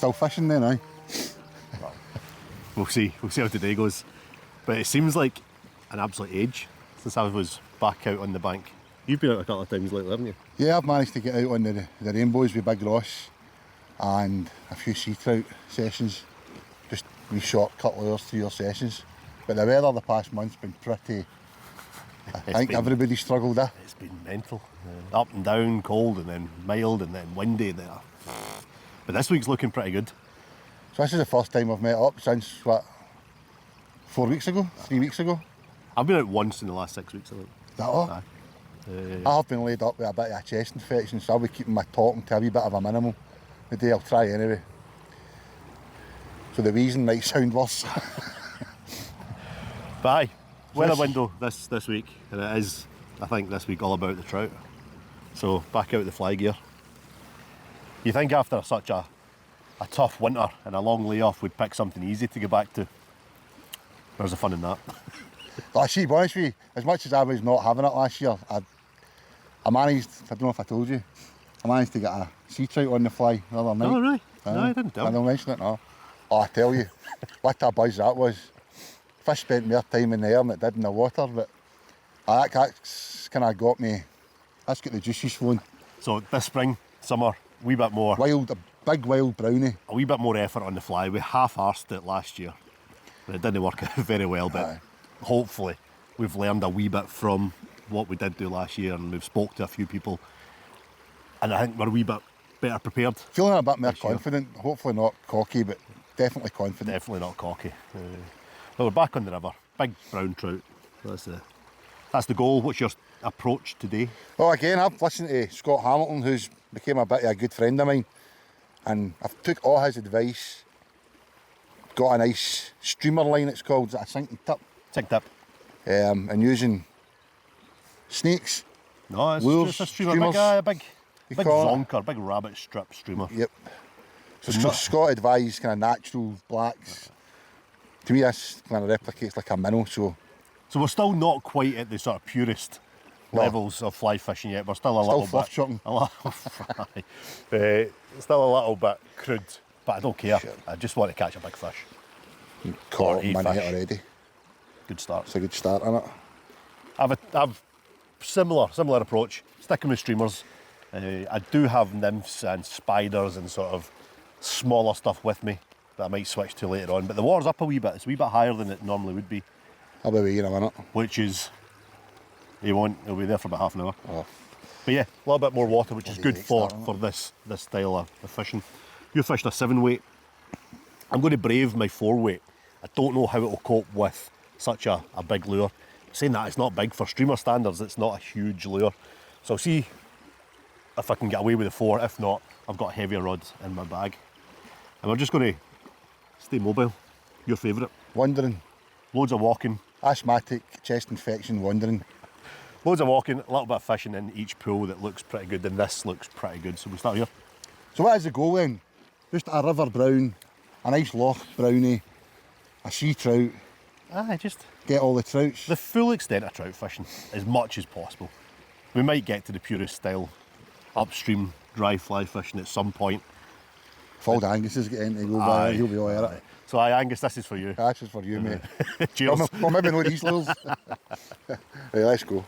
still fishing then, aye? We'll see how today goes. But it seems like an absolute age since I was back out on the bank. You've been out a couple of times lately, haven't you? Yeah, I've managed to get out on the rainbows with Big Ross and a few sea trout sessions. Just wee short cut lures, 3 hour sessions. But the weather the past month's been pretty... I think everybody struggled there. It's been mental. Up and down, cold and then mild and then windy there. But this week's looking pretty good. So this is the first time I've met up since, what, 4 weeks ago? 3 weeks ago? I've been out once in the last 6 weeks, I think. That all? Aye. I have been laid up with a bit of a chest infection, so I'll be keeping my talking to a wee bit of a minimal today. I'll try anyway. So the wheezing might sound worse. But aye, weather window this week, and it is, I think, this week all about the trout. So back out the fly gear. You think after such a tough winter and a long layoff we'd pick something easy to get back to. Where's the fun in that? But see, to be honest with you, as much as I was not having it last year, I managed, I don't know if I told you, I managed to get a sea trout on the fly the other night. Oh right, no I didn't tell I don't mention it, no. Oh, I tell you, what a buzz that was. Fish spent more time in the air than it did in the water, but that's kind of got me, that's got the juices flowing. So this spring, summer, a wee bit more. Wild, a big wild brownie. A wee bit more effort on the fly. We half-arsed it last year. But it didn't work out very well, but hopefully we've learned a wee bit from what we did do last year, and we've spoke to a few people, and I think we're a wee bit better prepared. Feeling a bit more confident, hopefully not cocky, but definitely confident. Definitely not cocky. Well, we're back on the river. Big brown trout. That's the goal. What's your approach today? Well, again, I've listened to Scott Hamilton, who's became a bit of a good friend of mine, and I've took all his advice. Got a nice streamer line, it's called. Is it a sinking tip? Sink tip. And using snakes. No, it's lures, just a streamer. Big zonker, big rabbit strip streamer. Yep. So Scott advised kind of natural blacks. To me, this kind of replicates like a minnow. So we're still not quite at the sort of purest levels of fly fishing yet. We're still a little fluff bit. shotting. Still a little bit crude, but I don't care. Sure. I just want to catch a big fish. Caught a money fish. already. Good start. It's a good start, isn't it? I've similar approach. Sticking with streamers. I do have nymphs and spiders and sort of smaller stuff with me that I might switch to later on. But the water's up a wee bit. It's a wee bit higher than it normally would be. I'll be with you in a minute. Which is, it'll be there for about half an hour. Oh. But yeah, a little bit more water, which is good for this style of fishing. You fished a 7 weight. I'm going to brave my 4 weight. I don't know how it will cope with such a big lure. Saying that, it's not big for streamer standards. It's not a huge lure. So I'll see if I can get away with the 4. If not, I've got heavier rods in my bag. And we're just going to stay mobile. Your favourite? Wandering. Loads of walking. Asthmatic, chest infection, wandering. Loads of walking, a little bit of fishing in each pool that looks pretty good, and this looks pretty good. So we'll start here. So what is the goal then? Just a river brown, a nice loch brownie, a sea trout. Just get all the trouts. The full extent of trout fishing, as much as possible. We might get to the purest style upstream dry fly fishing at some point. Fold Angus is getting to go by, he'll be all right. So Angus, this is for you. This is for you, mate. Cheers. Well, maybe no these lures. Right, let's go.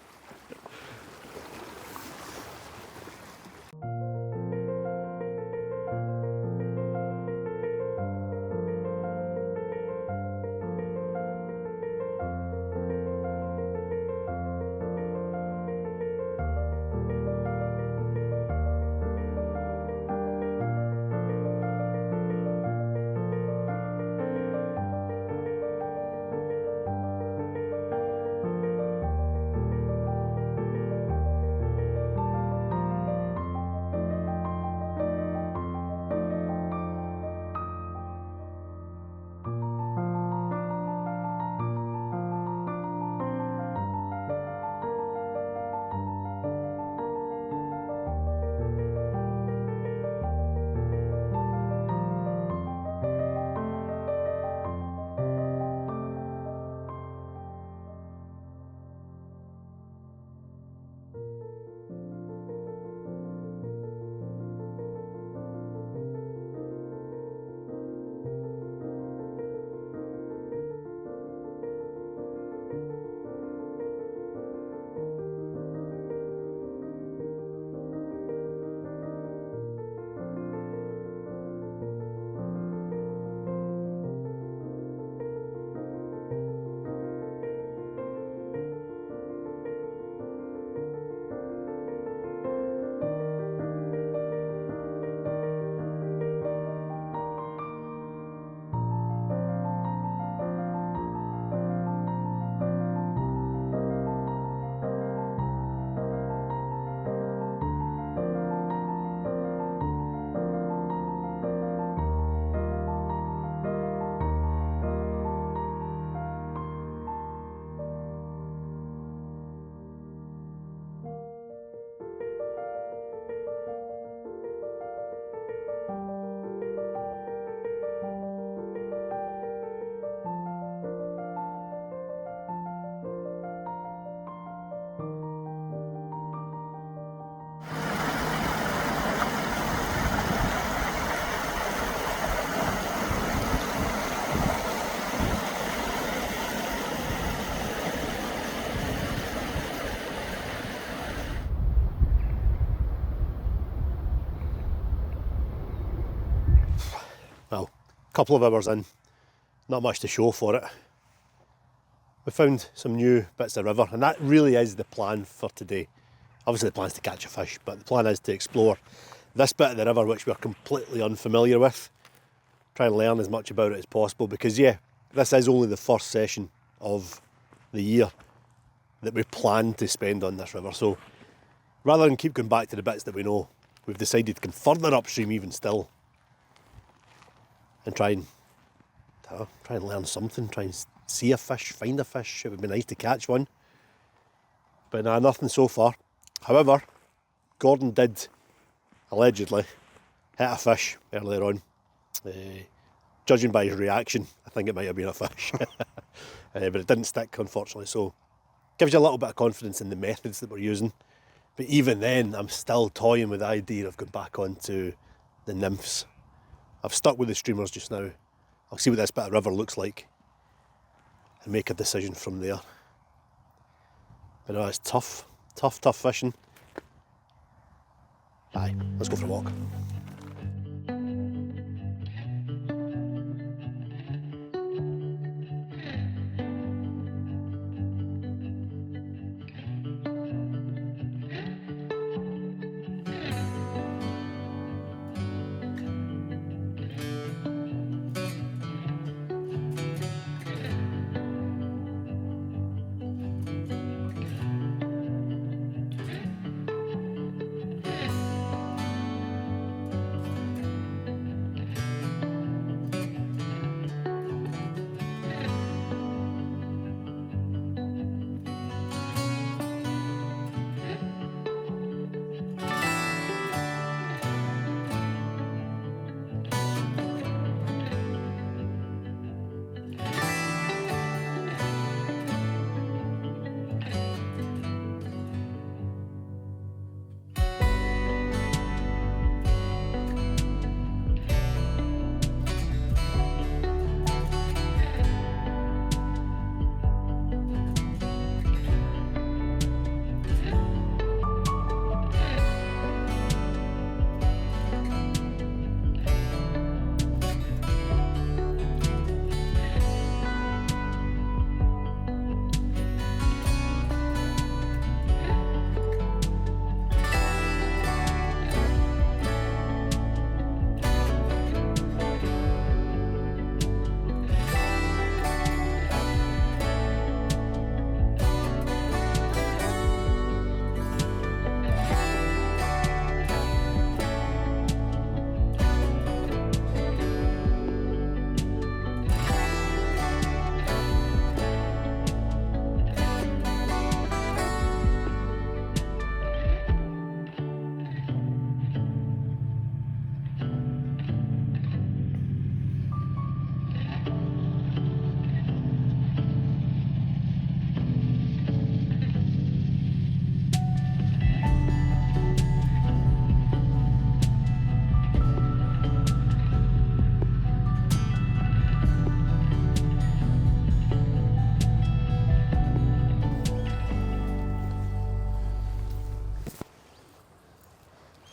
couple of hours in, not much to show for it. We found some new bits of river, and that really is the plan for today. Obviously the plan is to catch a fish, but the plan is to explore this bit of the river which we're completely unfamiliar with. Try and learn as much about it as possible, because yeah, this is only the first session of the year that we plan to spend on this river. So rather than keep going back to the bits that we know, we've decided to come further upstream even still and try and learn something, try and see a fish, find a fish. It would be nice to catch one. But nah, nothing so far. However, Gordon did allegedly hit a fish earlier on. Judging by his reaction, I think it might have been a fish. But it didn't stick, unfortunately, so gives you a little bit of confidence in the methods that we're using. But even then, I'm still toying with the idea of going back onto the nymphs. I've stuck with the streamers just now. I'll see what this bit of river looks like and make a decision from there. But no, it's tough fishing. Aye, let's go for a walk.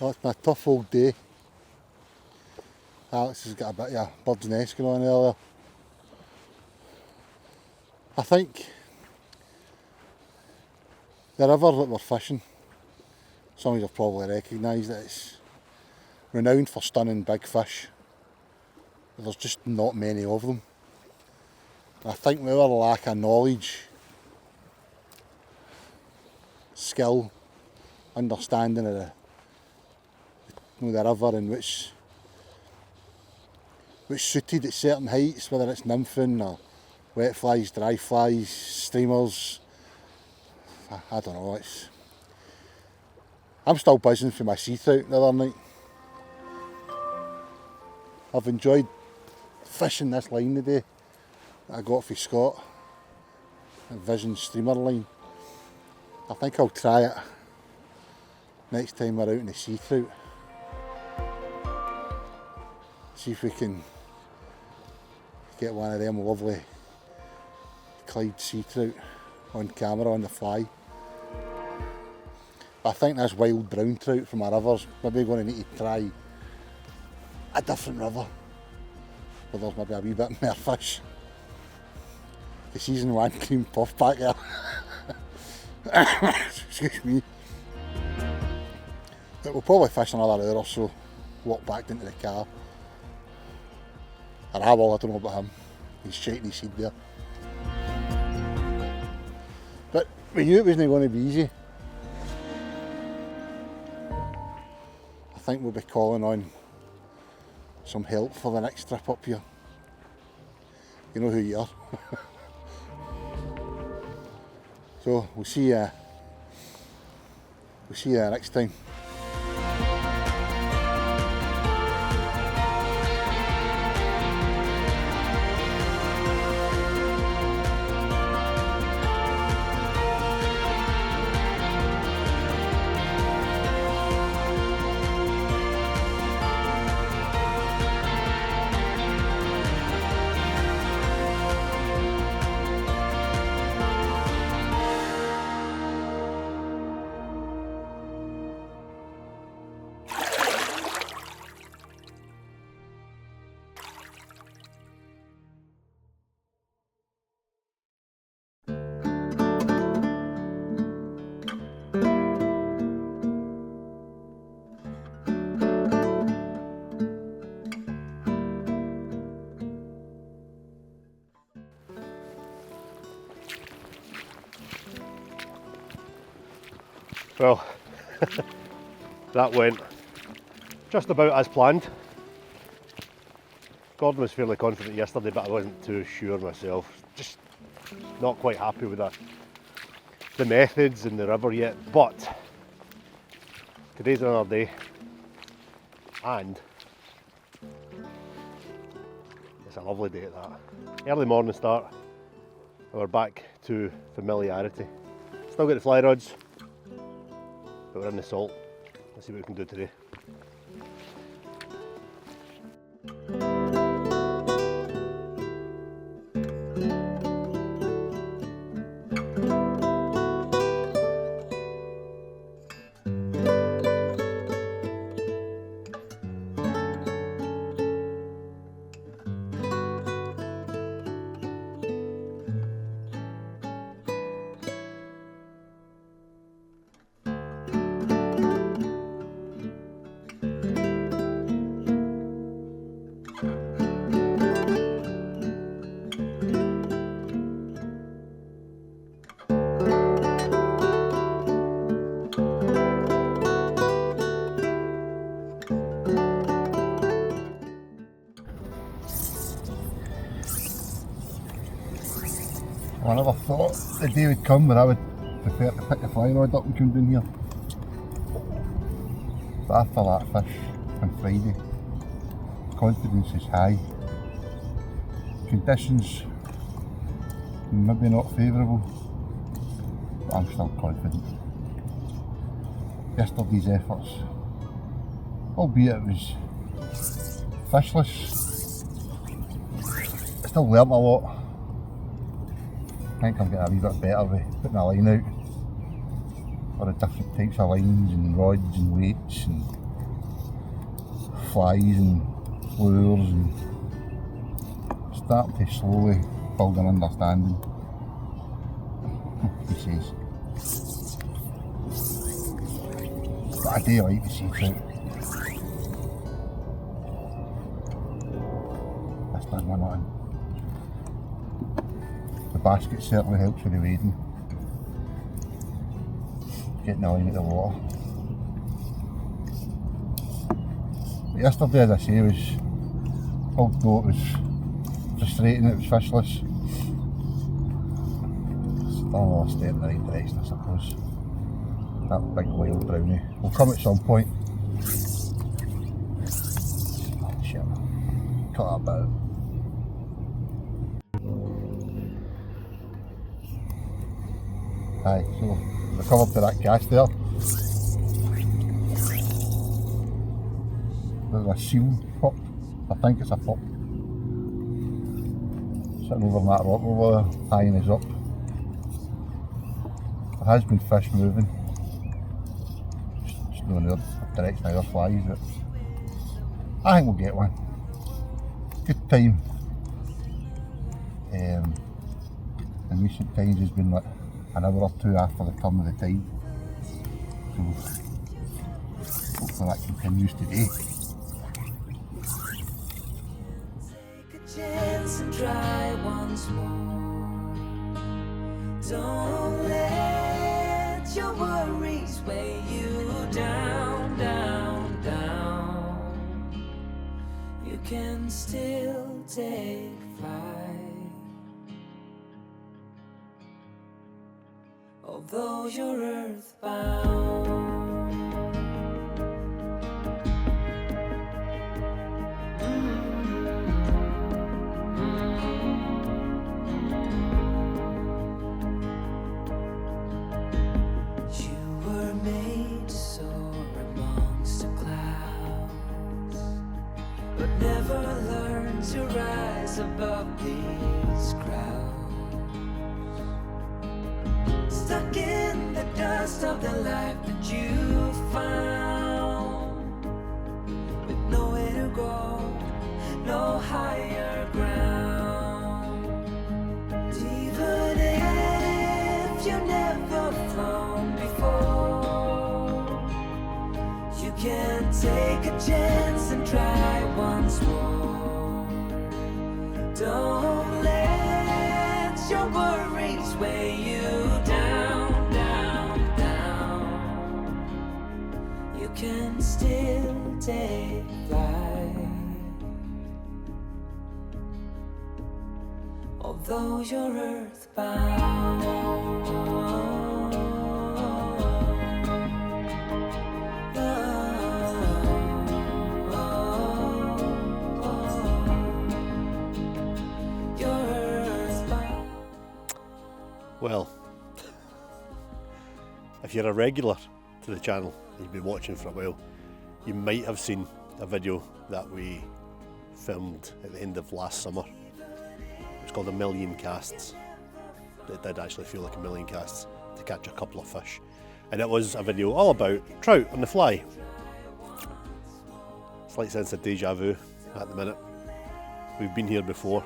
Well, it's been a tough old day. Alex has got a bit of a bird's nest going on earlier. I think the river that we're fishing, some of you have probably recognised that it's renowned for stunning big fish, but there's just not many of them. And I think with our lack of knowledge, skill, understanding of the river and which suited at certain heights, whether it's nymphing or wet flies, dry flies, streamers, I don't know. I'm still buzzing for my sea trout the other night. I've enjoyed fishing this line today that I got for Scott, a Vision streamer line. I think I'll try it next time we're out in the sea trout. See if we can get one of them lovely Clyde sea trout on camera on the fly. But I think this wild brown trout from our rivers, maybe going to need to try a different river. where there's maybe a wee bit more fish. The season 1 cream puff back there. Excuse me. But we'll probably fish another hour or so, walk back into the car. Or I will, I don't know about him. He's shaking his head there. But we knew it wasn't going to be easy. I think we'll be calling on some help for the next trip up here. You know who you are. So we'll see you next time. Well, that went just about as planned. Gordon was fairly confident yesterday, but I wasn't too sure myself. Just not quite happy with the methods and the river yet, but today's another day, and it's a lovely day at that. Early morning start, and we're back to familiarity. Still got the fly rods, but we're in the salt. Let's see what we can do today. I never thought the day would come when I would prefer to pick the fly rod up and come down here. But after that fish on Friday, confidence is high. Conditions maybe not favourable, but I'm still confident. Yesterday's efforts, albeit it was fishless, I still learnt a lot. I think I'm getting a wee bit better with putting a line out for the different types of lines and rods and weights and flies and lures, and starting to slowly build an understanding. He says. But I do like to see trout. This big one on. The basket certainly helps with the wading. Getting the line out of the water. But yesterday, as I say, was, although it was frustrating, it was fishless. Still another step in the right direction, I suppose. That big wild brownie will come at some point. Oh shit, cut that bit out. Aye, so recovered to that cast there. There's a seal pup, I think it's a pup. Sitting over on that rock over there, tying us up. There has been fish moving. Just no in the direction of our flies, but I think we'll get one. Good time. in recent times has been like an hour or two after the turn of the tide. So hopefully that continues today. Take a chance and try once more. Don't let your worries weigh you down, down, down. You can still take flight, although you're earthbound. Never learn to rise above these crowds, stuck in the dust of the life that you found, with nowhere to go, no higher ground. Even if you've never flown before, you can take a chance and try once more. Don't let your worries weigh you down, down, down. You can still take flight, although you're earthbound. Well, if you're a regular to the channel, you've been watching for a while, you might have seen a video that we filmed at the end of last summer. It was called A Million Casts. It did actually feel like a million casts to catch a couple of fish. And it was a video all about trout on the fly. Slight sense of deja vu at the minute. We've been here before.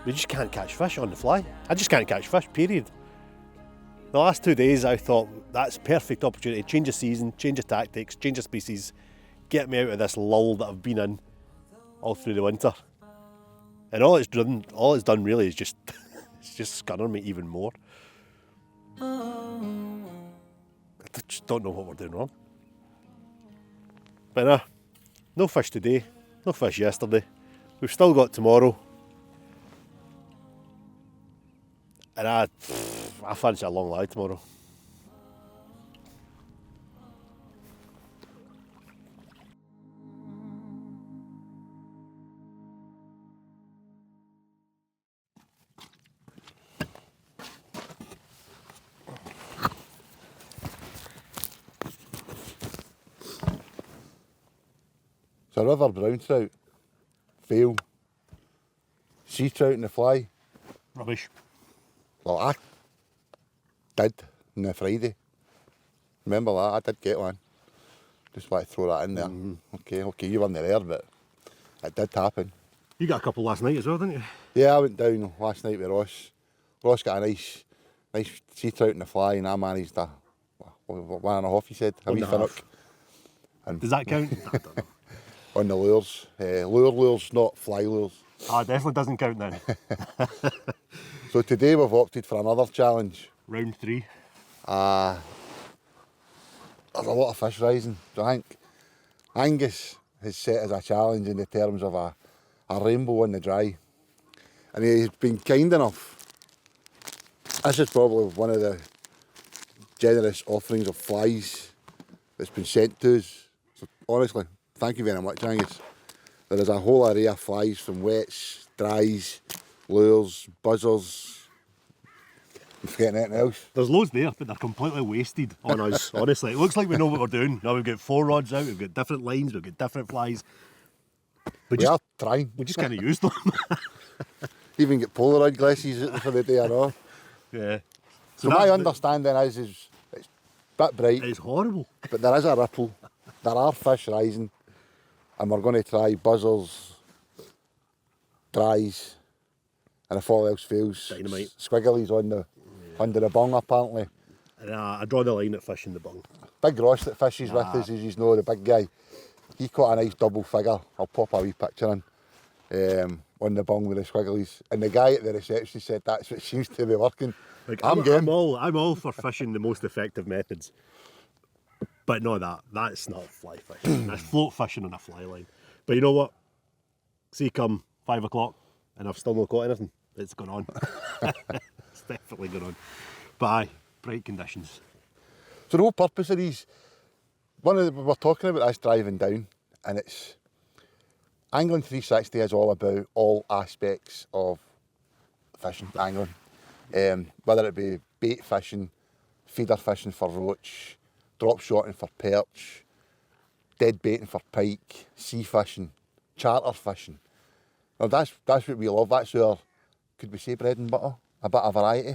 We just can't catch fish on the fly. I just can't catch fish, period. The last 2 days I thought that's perfect opportunity. Change of season, change of tactics, change of species. Get me out of this lull that I've been in all through the winter. And all it's done really is just it's just scunner me even more. I just don't know what we're doing wrong. But no fish today, no fish yesterday. We've still got tomorrow. And I fancy a long lie tomorrow. So river brown trout, fail. Sea trout in the fly. Rubbish. Well, I did on the Friday. Remember that? I did get one. Just want to throw that in there. Okay, you weren't there, but it did happen. You got a couple last night as well, didn't you? Yeah, I went down last night with Ross. Ross got a nice sea trout in the fly, and I managed a 1.5, he said, a wee finnock. Does that count? I don't know. On the lures. Lures, not fly lures. It definitely doesn't count then. So today we've opted for another challenge. Round 3. There's a lot of fish rising. So I think Angus has set as a challenge in the terms of a rainbow on the dry. And he's been kind enough. This is probably one of the generous offerings of flies that's been sent to us. So honestly, thank you very much, Angus. There is a whole array of flies from wets, dries, lures, buzzers. I'm forgetting anything else. There's loads there, but they're completely wasted on us, honestly. It looks like we know what we're doing. Now we've got 4 rods out, we've got different lines, we've got different flies. We are trying. We just kind of use them. Even get Polaroid glasses for the day and all. Yeah. So my understanding is it's a bit bright. It's horrible. But there is a ripple. There are fish rising. And we're going to try buzzers, dries, and if all else fails, Dynamite. squigglies on the under the bung apparently. And I draw the line at fishing the bung. Big Ross that fishes with us, as you know, the big guy, he caught a nice double figure. I'll pop a wee picture in on the bung with the squigglies. And the guy at the reception said that's what seems to be working. Like, I'm game. I'm all for fishing the most effective methods. But no, that's not fly fishing. That's float fishing on a fly line. But you know what? See, come 5 o'clock and I've still not caught anything. It's gone on. It's definitely gone on. But aye, bright conditions. So the whole purpose of these, we're talking about this driving down, and it's Angling 360 is all about all aspects of fishing, angling. Whether it be bait fishing, feeder fishing for roach, drop shotting for perch, dead baiting for pike, sea fishing, charter fishing. Now that's what we love. That's our, could we say, bread and butter? A bit of variety.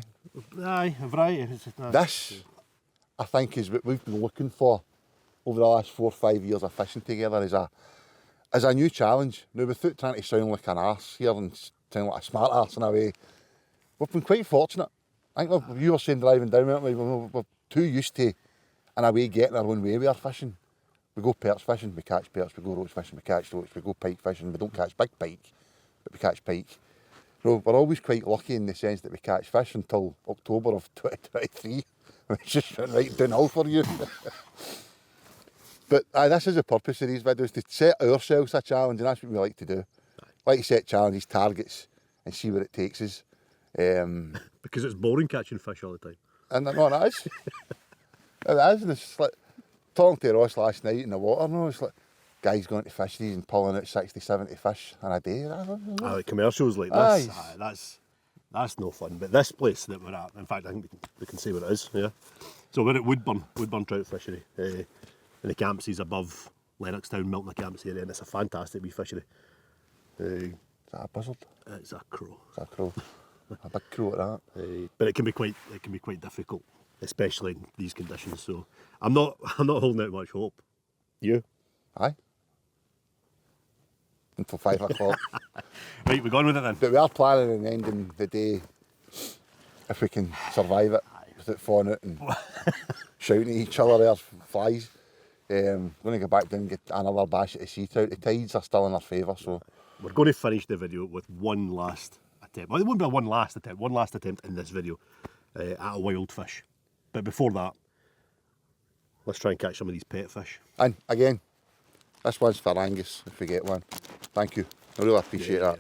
Aye, a variety. This, I think, is what we've been looking for over the last 4 or 5 years of fishing together as a new challenge. Now, without trying to sound like an arse here and sound like a smart arse in a way, we've been quite fortunate. I think you were saying driving down, weren't we? We're too used to, in a way, getting our own way with our fishing. We go perch fishing, we catch perch. We go roach fishing, we catch roach. We go pike fishing, we don't catch big pike, but we catch pike. So we're always quite lucky in the sense that we catch fish until October of 2023. It's just right downhill for you. But this is the purpose of these videos, to set ourselves a challenge, and that's what we like to do. Like to set challenges, targets, and see where it takes us. Because it's boring catching fish all the time. And no, it is. It is, and it's like, talking to Ross last night in the water, no, it's like, guys going to fisheries and pulling out 60, 70 fish in a day. Like commercials like this, that's no fun. But this place that we're at, in fact, I think we can say where it is. Yeah. So we're at Woodburn Trout Fishery, and the campsies above Lennoxtown, Milton Campsie area, and it's a fantastic wee fishery. Is that a buzzard? It's a crow. It's a crow. A big crow at that. But it can be quite difficult, especially in these conditions. So I'm not holding out much hope. You? Aye. Until 5 o'clock. Right, we're going with it then. But we are planning on ending the day, if we can survive it, without falling out and shouting at each other. There's flies. Going to go back down and get another bash at the sea trout. The tides are still in our favour, so we're going to finish the video with one last attempt. Well, it won't be one last attempt in this video at a wild fish. But before that, let's try and catch some of these pet fish. And again, this one's for Angus if we get one. Thank you. I really appreciate that.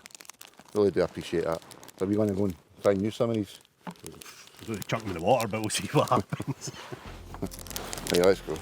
Really do appreciate that. So we're going to go and try and use some of these. We're going to chuck them in the water, but we'll see what happens. Right, let's go.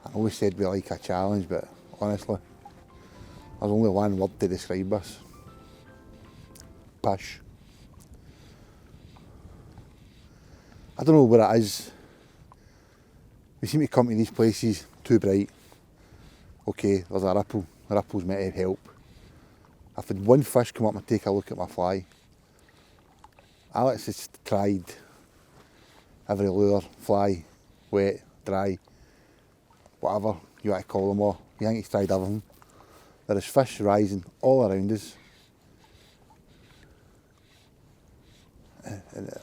I always said we like a challenge, but honestly, there's only one word to describe us. Push. I don't know what it is. We seem to come to these places too bright. Okay, there's a ripple. The ripple's meant to help. I've had one fish come up and take a look at my fly. Alex has tried every lure, fly, wet, dry, whatever you want to call them all. You think he's tried everything. There is fish rising all around us.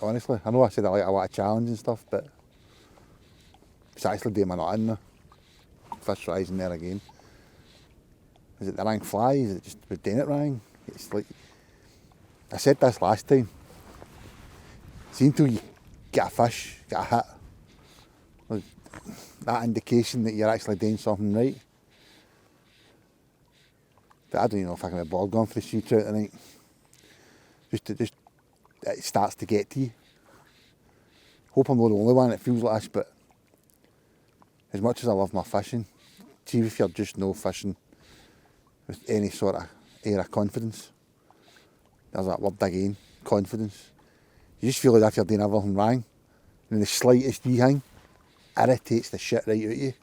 honestly, I know I said I like a lot of challenge and stuff, but it's actually doing my nut in there. Fish rising there again. Is it the wrong fly? Is it just we're doing it wrong? It's like, I said this last time. See, until you get a fish, get a hit, like, that indication that you're actually doing something right. But I don't even know if I can be bored going for the sea trout tonight. It starts to get to you. Hope I'm not the only one that feels like this, but as much as I love my fishing, see if you're just no fishing with any sort of air of confidence. There's that word again, confidence. You just feel as if you're doing everything wrong, and the slightest wee thing irritates the shit right out of you.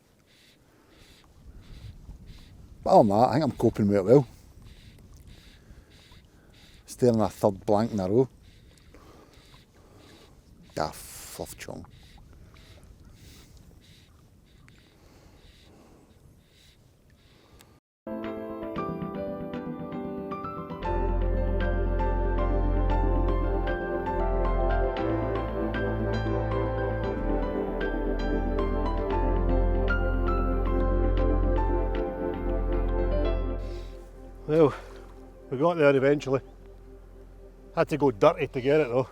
But other than that, I think I'm coping with it well. Staring a third blank in a row. Ah, fluff chong. Well, we got there eventually. Had to go dirty to get it though.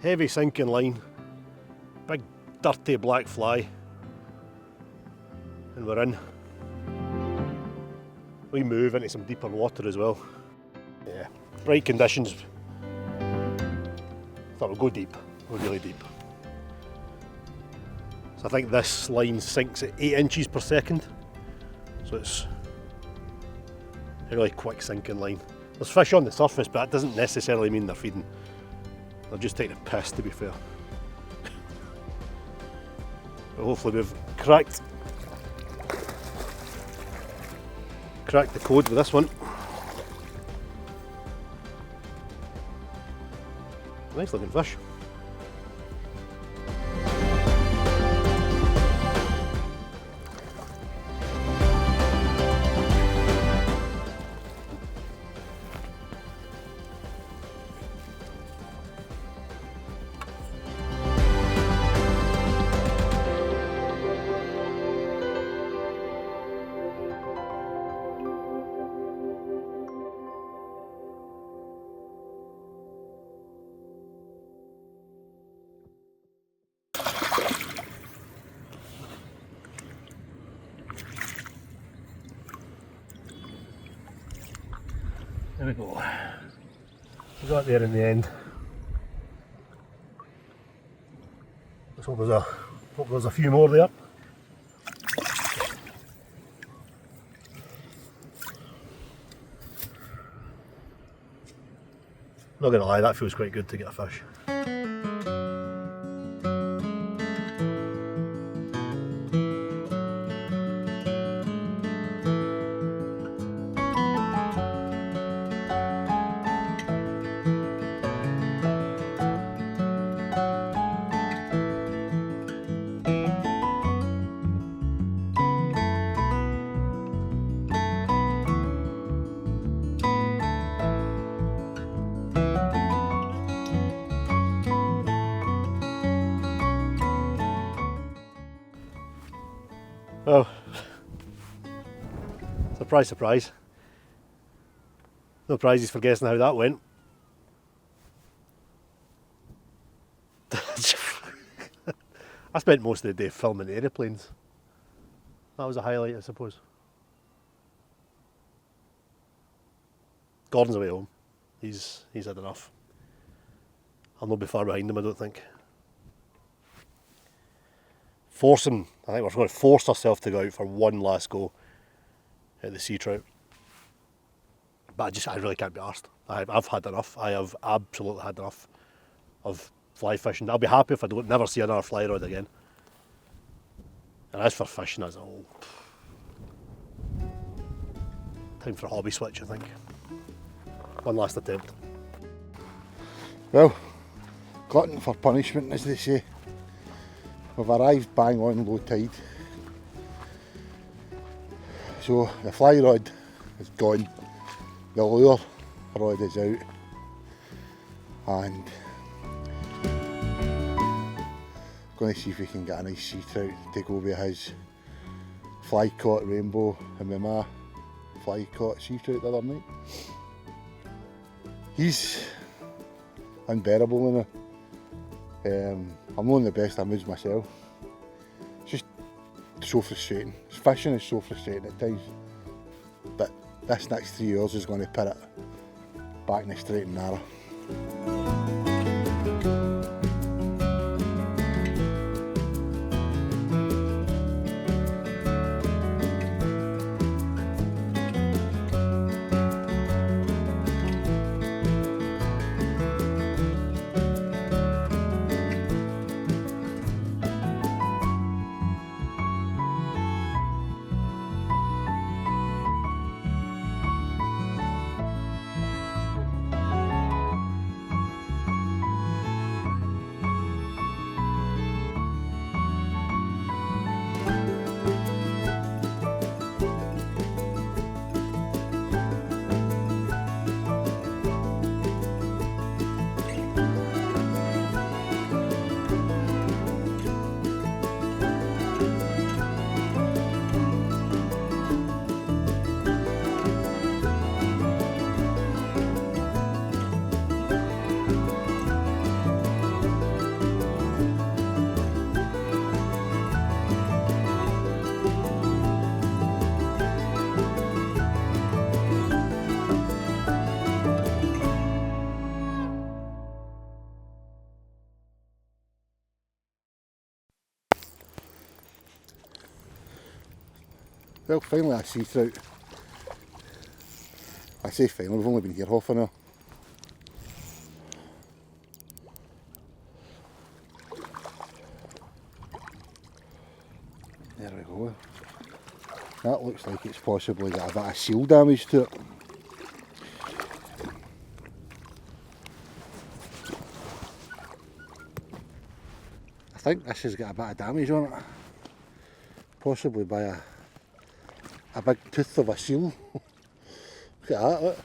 Heavy sinking line, big dirty black fly, and we're in. We move into some deeper water as well. Yeah, right conditions. Thought we'll go deep, go really deep. So I think this line sinks at 8 inches per second. So it's a really quick sinking line. There's fish on the surface, but that doesn't necessarily mean they're feeding. They're just taking a piss, to be fair. But hopefully we've cracked the code with this one. Nice looking fish. There we go. We got there in the end. Let's hope there's a few more there. Not gonna lie, that feels quite good to get a fish. Oh, surprise, surprise. No prizes for guessing how that went. I spent most of the day filming aeroplanes. That was a highlight, I suppose. Gordon's away home. He's had enough. I'll not be far behind him, I don't think. I think we're going to force ourselves to go out for one last go at the sea trout. But I really can't be arsed. I've had enough. I have absolutely had enough of fly fishing. I'll be happy if I don't never see another fly rod again. And as for fishing, as a whole, time for a hobby switch, I think. One last attempt. Well, glutton for punishment, as they say. We've arrived bang on low tide. So the fly rod is gone, the lure rod is out, and going to see if we can get a nice sea trout to go with his fly caught rainbow and with my fly caught sea trout the other night. He's unbearable now. I'm not in the best of moods myself. It's just so frustrating. Fishing is so frustrating at times. But this next 3 years is going to put it back in the straight and narrow. Well, finally a sea trout. I say finally, we've only been here half an hour. There we go. That looks like it's possibly got a bit of seal damage to it. I think this has got a bit of damage on it. Possibly by a big tooth of a seal. Look at that, look.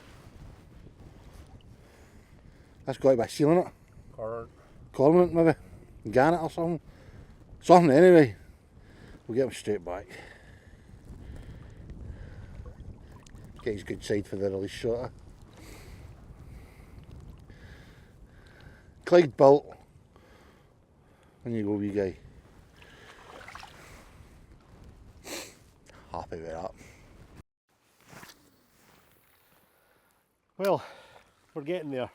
That's got to be a seal in it. Cormorant maybe. Gannet or something. Something anyway. We'll get him straight back. Get his good side for the release shot. Clyde built. There you go, wee guy. Happy with that. Well, we're getting there.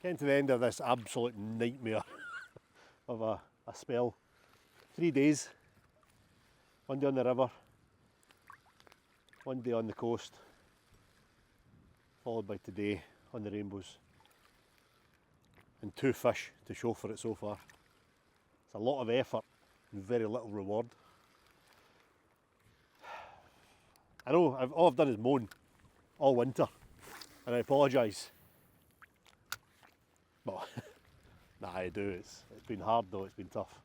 Getting to the end of this absolute nightmare of a spell. 3 days. 1 day on the river, 1 day on the coast, followed by today on the rainbows. And 2 fish to show for it so far. It's a lot of effort and very little reward. I know, all I've done is moan all winter, and I apologise. But, nah, I do, it's been hard though, it's been tough.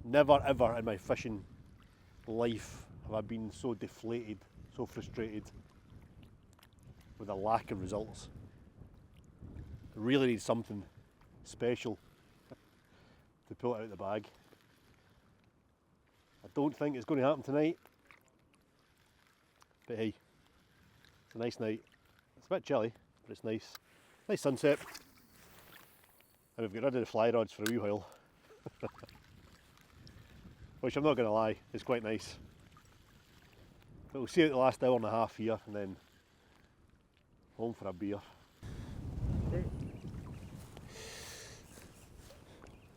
Never ever in my fishing life have I been so deflated, so frustrated with a lack of results. I really need something special to pull it out of the bag. I don't think it's going to happen tonight, but hey, it's a nice night. It's a bit chilly, but it's nice. Nice sunset, and we've got rid of the fly rods for a wee while. Which I'm not going to lie, is quite nice. But we'll see out the last hour and a half here and then home for a beer.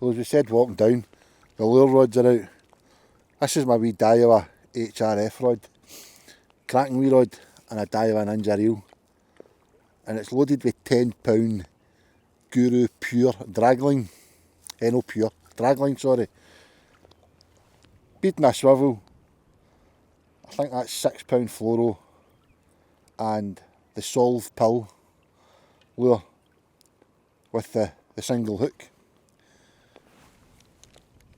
Well, as we said walking down, the lure rods are out. This is my wee Daiwa HRF rod. Cracking wee rod and a Daiwa Ninja reel. And it's loaded with £10 Guru Pure dragline. No pure, dragline, sorry. Beating a swivel, I think that's £6 fluoro, and the Solve pill lure with the single hook.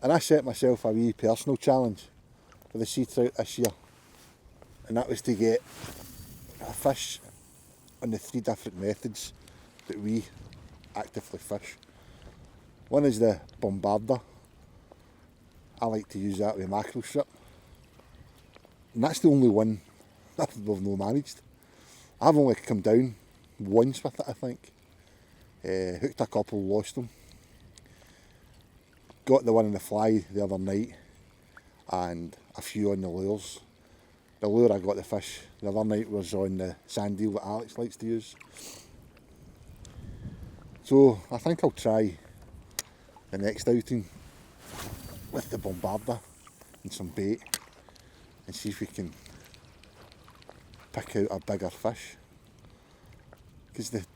And I set myself a wee personal challenge for the sea trout this year, and that was to get a fish on the 3 different methods that we actively fish. One is the bombarder. I like to use that with mackerel strip. And that's the only one that we've not managed. I've only come down once with it, I think. Hooked a couple, lost them. Got the one in the fly the other night and a few on the lures. The lure I got the fish the other night was on the sand eel that Alex likes to use. So I think I'll try the next outing with the bombarder and some bait and see if we can pick out a bigger fish. Because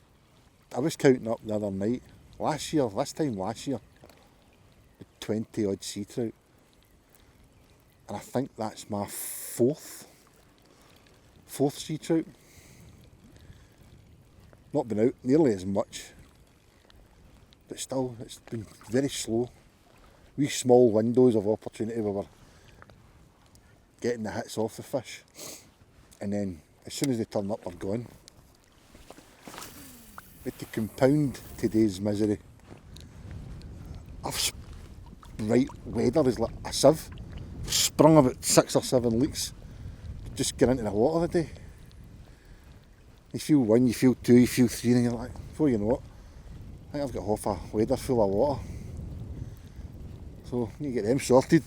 I was counting up the other night, this time last year, 20 odd sea trout. And I think that's my fourth sea trout. Not been out nearly as much, but still it's been very slow. Wee small windows of opportunity we were getting the hits off the fish, and then as soon as they turn up they're gone. But to compound today's misery, right weather is like a sieve. Sprung about 6 or 7 leaks just get into the water the day. You feel 1, you feel 2, you feel 3, and you're like, before you know it, I think I've got half a wadder full of water. So you need to get them sorted.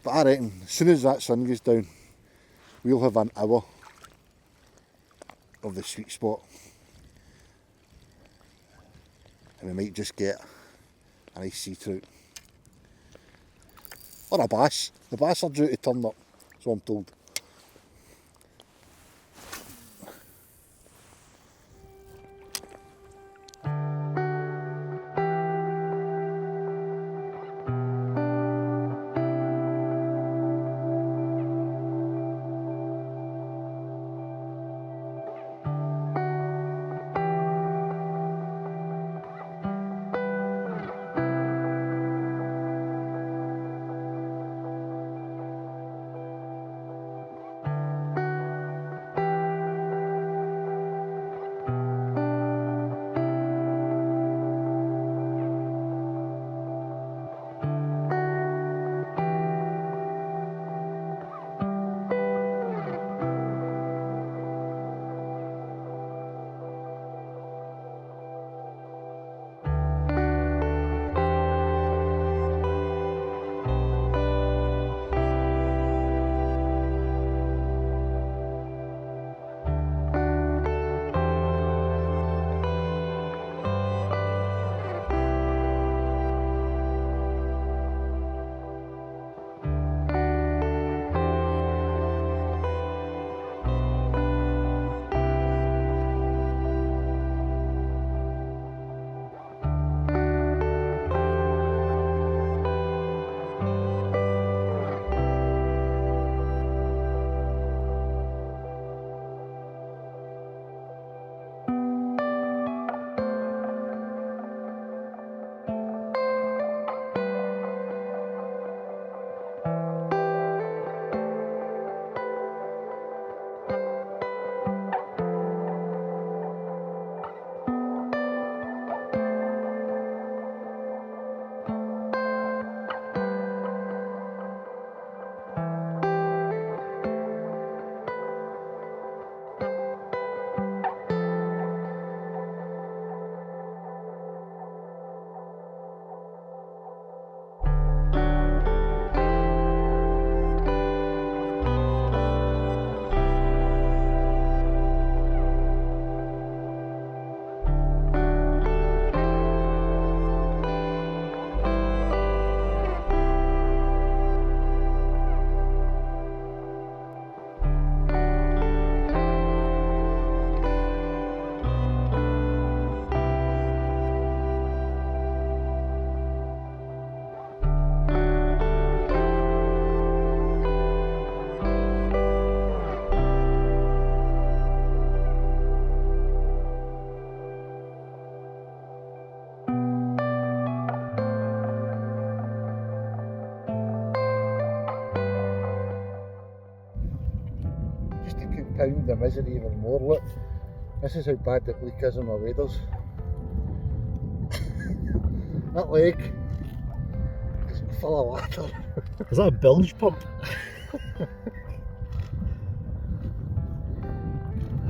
But I reckon as soon as that sun goes down, we'll have an hour of the sweet spot. And we might just get a nice sea trout. Or a bass. The bass are due to turn up, so I'm told. compound the misery even more. Look, this is how bad the leak is on my waders. That leg is full of water. Is that a bilge pump?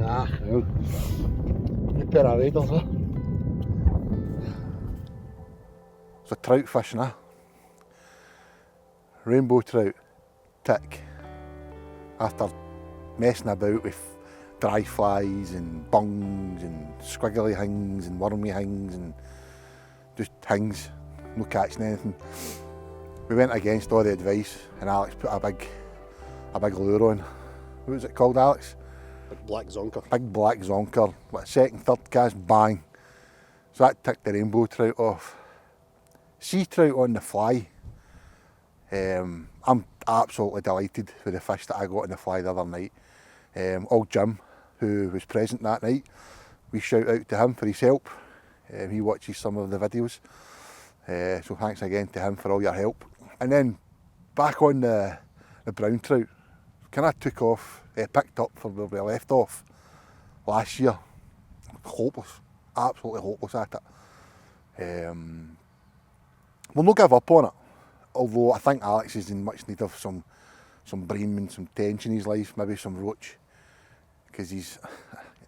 Ah, well, new pair of waders, huh? So trout fishing, huh? Rainbow trout, tick. After messing about with dry flies and bungs and squiggly things and wormy things and just things, no catching anything. We went against all the advice and Alex put a big lure on. What was it called, Alex? Big black zonker. Big black zonker, like second, third cast, bang. So that ticked the rainbow trout off. Sea trout on the fly. I'm absolutely delighted with the fish that I got on the fly the other night. Old Jim, who was present that night, we shout out to him for his help. He watches some of the videos. So thanks again to him for all your help. And then back on the brown trout, kind of took off, picked up from where we left off last year. Hopeless, absolutely hopeless at it. We'll not give up on it, although I think Alex is in much need of some bream and some tench in his life, maybe some roach, because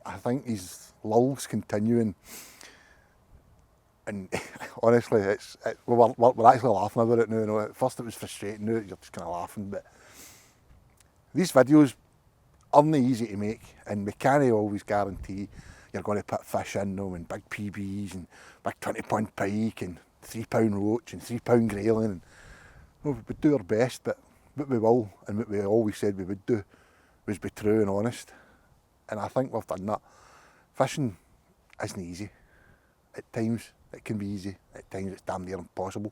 I think his lulls continuing. And honestly, we're actually laughing about it now. You know, at first it was frustrating, now you're just kind of laughing. But these videos aren't easy to make, and we can't always guarantee you're going to put fish in them, and big PBs, and big 20-pound pike, and £3 roach, and £3 grayling. And, well, we would do our best, but what we will, and what we always said we would do, was be true and honest. And I think we've done that. Fishing isn't easy. At times it can be easy, at times it's damn near impossible.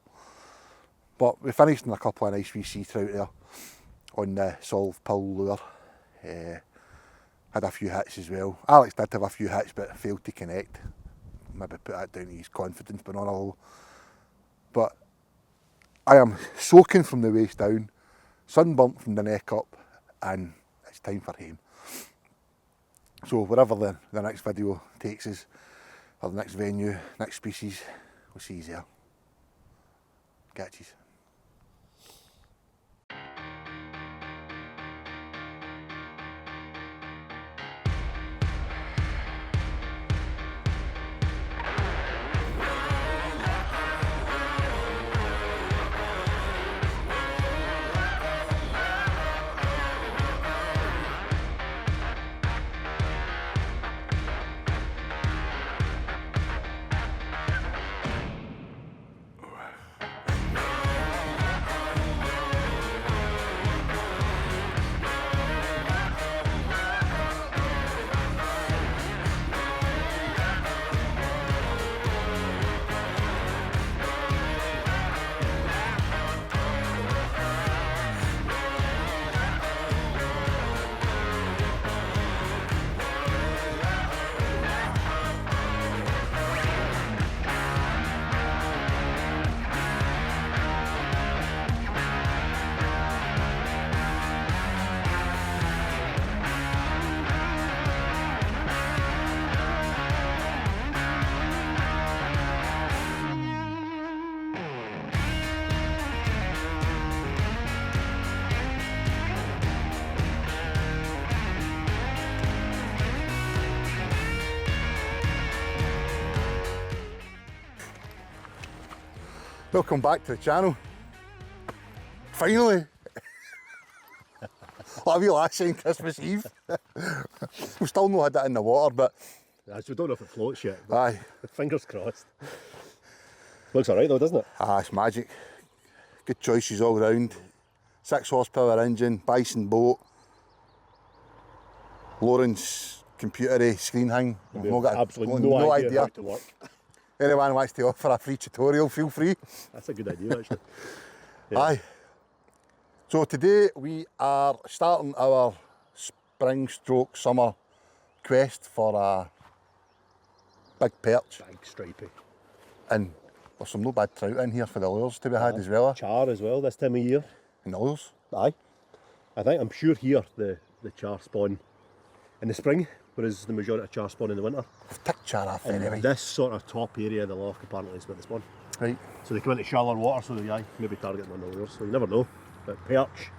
But we finished in a couple of nice wee sea trout there on the solve pull lure. Had a few hits as well. Alex did have a few hits but failed to connect. Maybe put that down to his confidence, but not all. But I am soaking from the waist down, sunburnt from the neck up, and it's time for home. So wherever the next video takes us, or the next venue, next species, we'll see you there. Catches. Welcome back to the channel. Finally! Like a wee last saying Christmas Eve. We've still not had that in the water, but... As we don't know if it floats yet. Aye. Fingers crossed. Looks alright though, doesn't it? Ah, it's magic. Good choices all round. 6 horsepower engine, Bison boat. Lauren's computer screen thing. We've got absolutely no idea how to work. Anyone wants to offer a free tutorial, feel free. That's a good idea actually. Yeah. Aye. So today we are starting our spring stroke summer quest for a big perch. Big stripy. And there's some no bad trout in here for the lures to be had as well. Char as well this time of year. And the lures. Aye. I'm sure here the char spawn in the spring, whereas the majority of char spawn in the winter. I've ticked char off And anyway. this sort of top area of the loch apparently is where they spawn. Right. So they come into shallower water, so they maybe targeting on the lures, so you never know. But perch,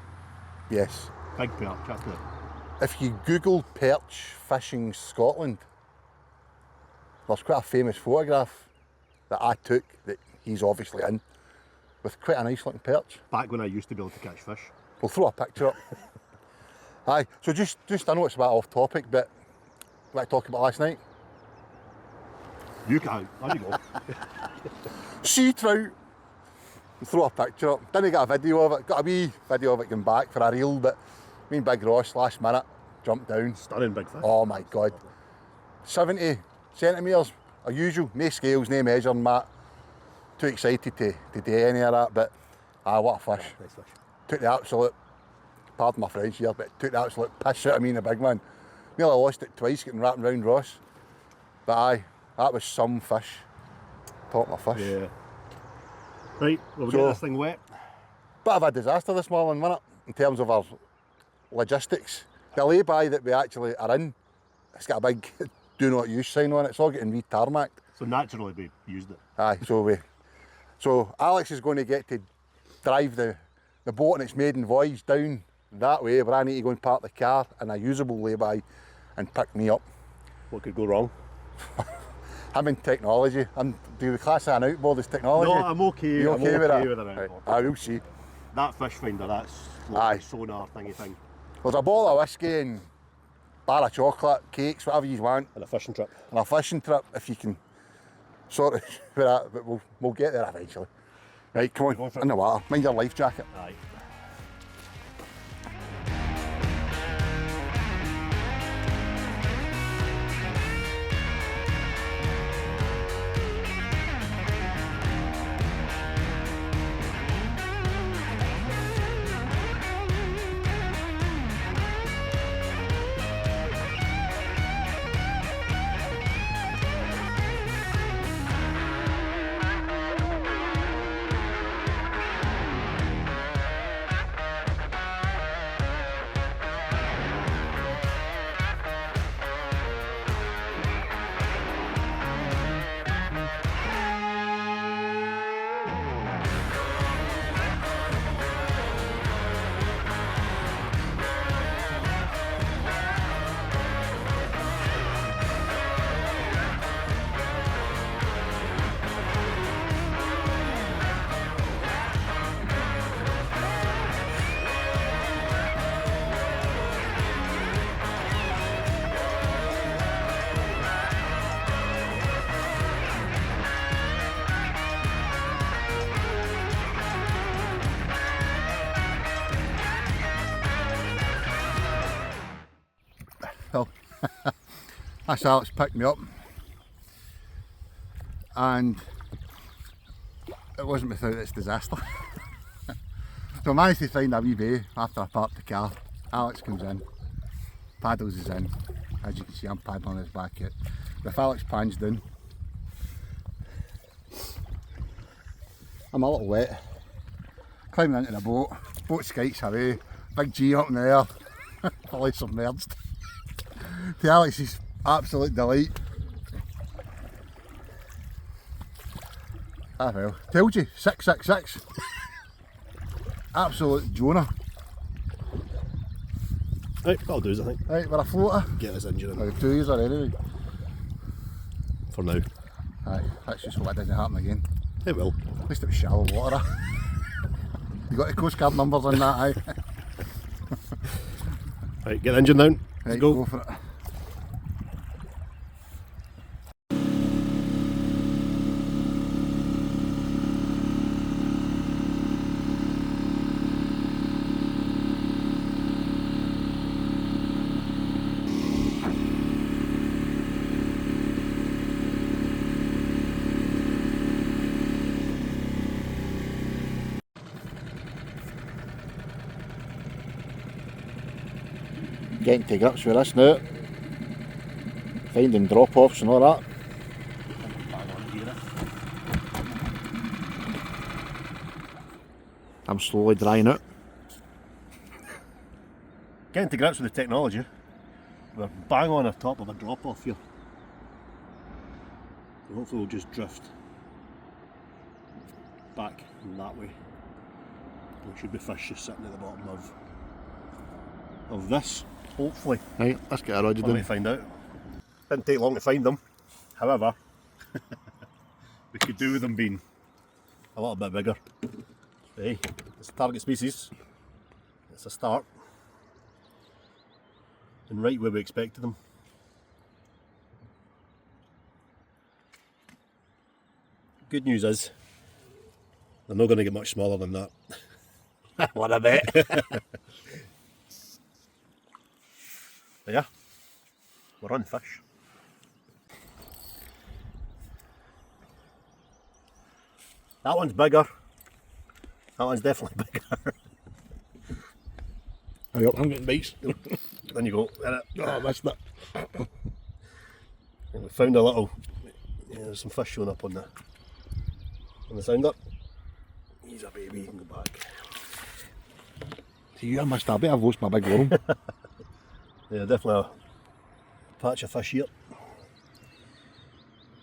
Yes. big perch, that's it. If you Google perch fishing Scotland, there's quite a famous photograph that I took that he's obviously in, with quite a nice looking perch. Back when I used to be able to catch fish. We'll throw a picture up. Aye, so just I know it's a bit off topic, but what I talked about last night. You can, there you go. Sea trout. We'll throw a picture up. Didn't get a video of it, got a wee video of it going back for a reel, but me and Big Ross last minute jumped down. Stunning big fish. Oh my god. 70 centimetres, a usual, no scales, no measuring, Matt. Too excited to do any of that, but what a fish. Nice fish. Took the absolute, pardon my French here, but took the absolute piss out of me and the big one. Nearly lost it twice getting wrapped round Ross. But aye, that was some fish. Top of my fish. Yeah. Right, we'll So- get this thing wet. Bit of a disaster this morning, wasn't it? In terms of our logistics. The lay-by that we actually are in, it's got a big do not use sign on it. It's all getting re-tarmacked. So naturally we used it. Aye, so Alex is going to get to drive the boat on its maiden voyage down that way, where I need to go and park the car in a usable lay-by and pick me up. What could go wrong? I'm in technology. Do the class an outboard as technology? No, I'm okay. You I'm okay with that? with an Right, outboard. I will see. That fish finder, that's Aye. like sonar thingy thing. There's a bottle of whiskey and bar of chocolate, cakes, whatever you want, And a fishing trip. and a fishing trip if you can sort of with that, but we'll get there eventually. Right, come Go on, for it. in the water. Mind your life jacket. Aye. Well, that's Alex picked me up, and it wasn't without its disaster. So I managed to find a wee bay after I parked the car. Alex comes in, paddles is in. As you can see, I'm paddling his back out. With Alex pans down, I'm a little wet. Climbing into the boat, boat skites away, big G up in the air, fully submerged. To Alex's absolute delight. Ah well, told you, 666. Absolute Jonah. Right, that'll do us, I think. Right, we're a floater. Get this engine in. Well, 2 years are anyway. For now. Aye, let's just hope it doesn't happen again. It will. At least it was shallow water. You got the Coast Guard numbers on that, aye? Right, get the engine down. Let's Right, go. go for it. Getting to grips with this now. Finding drop-offs and all that. I'm slowly drying out. Getting to grips with the technology. We're bang on the top of a drop off here. So hopefully we'll just drift back that way. There should be fish just sitting at the bottom of this, hopefully. Right, let's get our rods We'll down. find out. Didn't take long to find them. However, we could do with them being a little bit bigger. So, hey, it's a target species. It's a start. And right where we expected them. Good news is, they're not going to get much smaller than that. What a bet. But yeah, we're on fish. That one's bigger. That one's definitely bigger. Hurry up, I'm getting bites. Then you go, in it. Oh, I missed it. And we found a little, there's some fish showing up on the sounder. He's a baby, you can go back. See, you missed a bit, I've lost my big worm. Yeah, definitely a patch of fish here.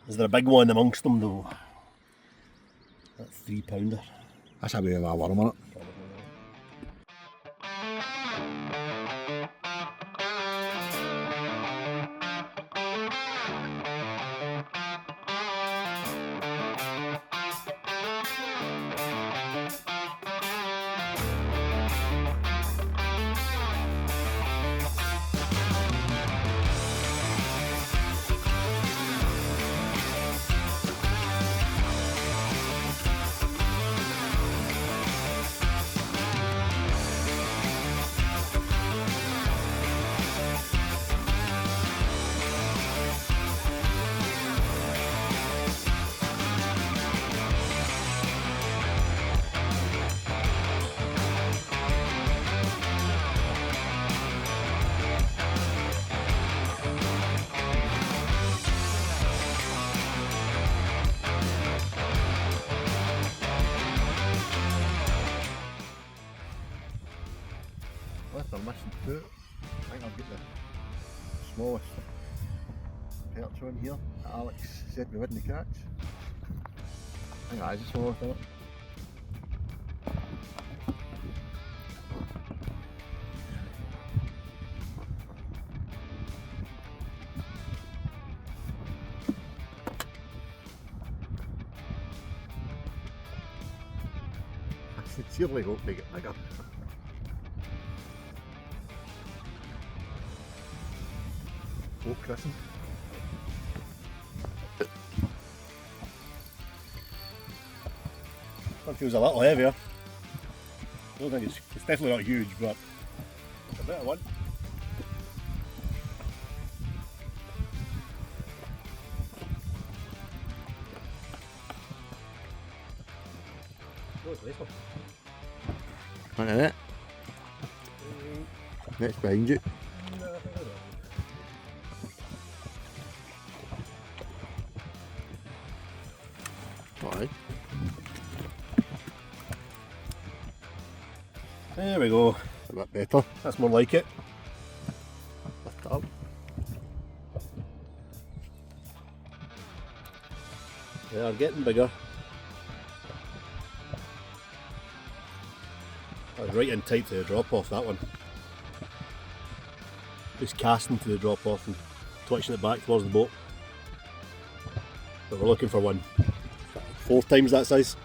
Is there a big one amongst them though? That 3-pounder. That's a bit of a worm on it. Left, I'm missing 2. I think I've got the smallest perch on here that Alex said we wouldn't catch. I think that is the smallest, isn't it? I sincerely hope they get bigger. Oh, Christen. One feels a little heavier. I don't think it's definitely not huge, but it's a better one. Oh, it's this one. Look at that. Next behind you. Alright. There we go. A bit better. That's more like it. Lift it up. They are getting bigger. That was right in tight to the drop off, that one. Just casting to the drop off and twitching it back towards the boat. But we're looking for one 4 times that size.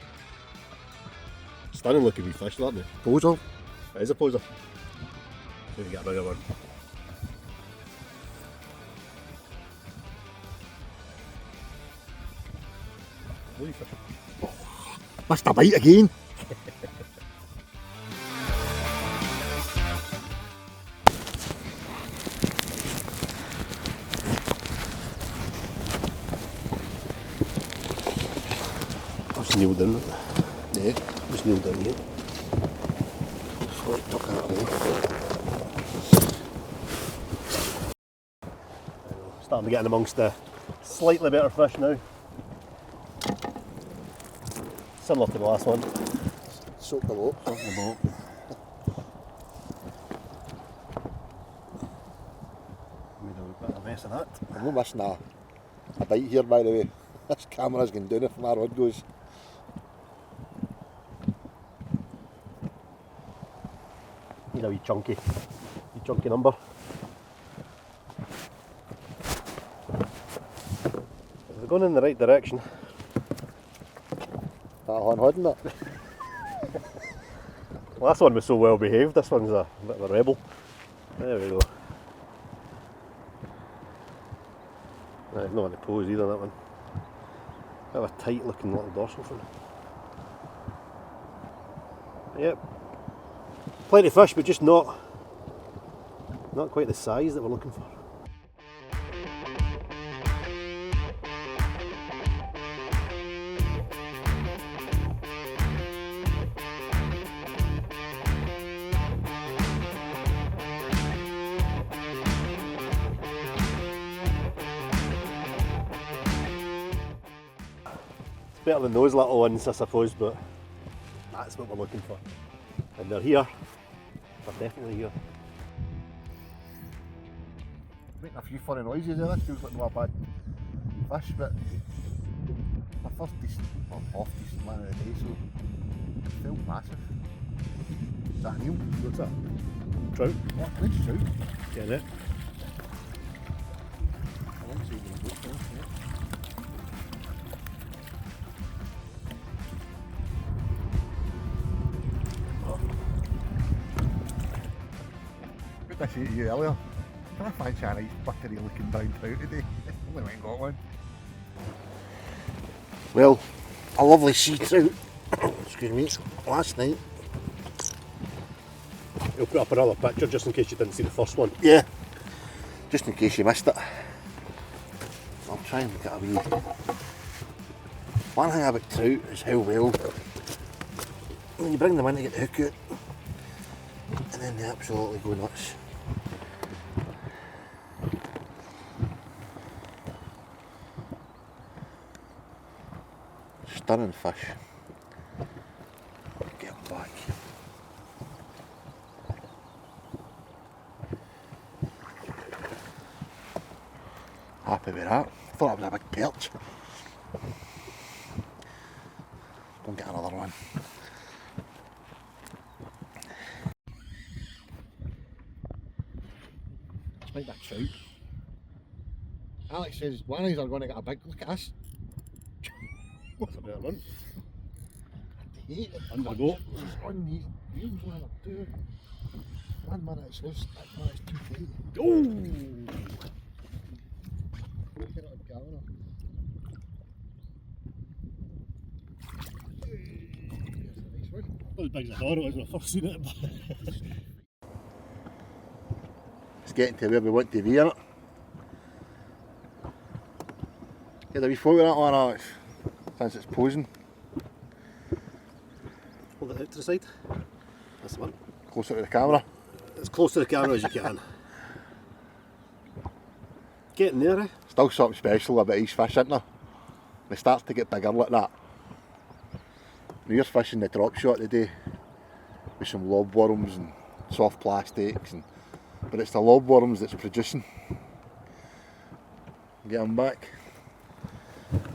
Stunning looking wee fish, aren't they? Poser. It is a poser. See if we can get a bigger one. Wee fish. Missed a bite again. Just kneeled in. Yeah. Just kneeled in here. Tuck that away. Starting to get in amongst the slightly better fish now. Similar to the last one. Soak the boat. Soak the boat. missing that. I'm not missing a bite here, by the way. This camera's going down if my rod goes. Need a wee chunky number. We're going in the right direction. That on holding it. Well, last one was so well behaved, this one's a bit of a rebel. There we go. Right, not on the pose either, that one. Bit of a tight looking little dorsal fin. Yep. Plenty of fish, but just not quite the size that we're looking for. Better than those little ones, I suppose, but that's what we're looking for. And they're here. They're definitely here. Making a few funny noises there. This feels like not a bad fish, but my first decent, well, half decent one of the day, so it felt massive. Is that a Neil? What's that? Trout? What? Which trout? Getting it. I won't say you're going to go for it, yeah. I said to you earlier, can I fancy a nice buttery looking brown trout today? I only went and got one. Well, a lovely sea trout, excuse me, last night. You'll put up another picture just in case you didn't see the first one. Yeah, just in case you missed it. I'll try and get a wee... One thing about trout is how well, when you bring them in to get the hook out, and then they absolutely go nuts. Stunning fish. Get them back. Happy with that. Thought it was a big perch. Go and get another one. It's like that trout. Alex says one of these are going to get a big look at us. What's a better one? I hate it. Under the boat. It's on these reels when I'm doing. 1 minute it's loose, next minute it's too tight. Oh! Get it on camera. Here's a nice one. Not as big as I thought it was when I first seen it. It's getting to where we want to be, innit? Get a wee photo of that one, Alex, since it's posing. Hold it out to the side. That's the one. Closer to the camera. As close to the camera as you can. Getting there, eh? Still something special about these fish, isn't there? They start to get bigger like that. We were fishing the drop shot today with some lobworms and soft plastics, but it's the lobworms that's producing. Get them back.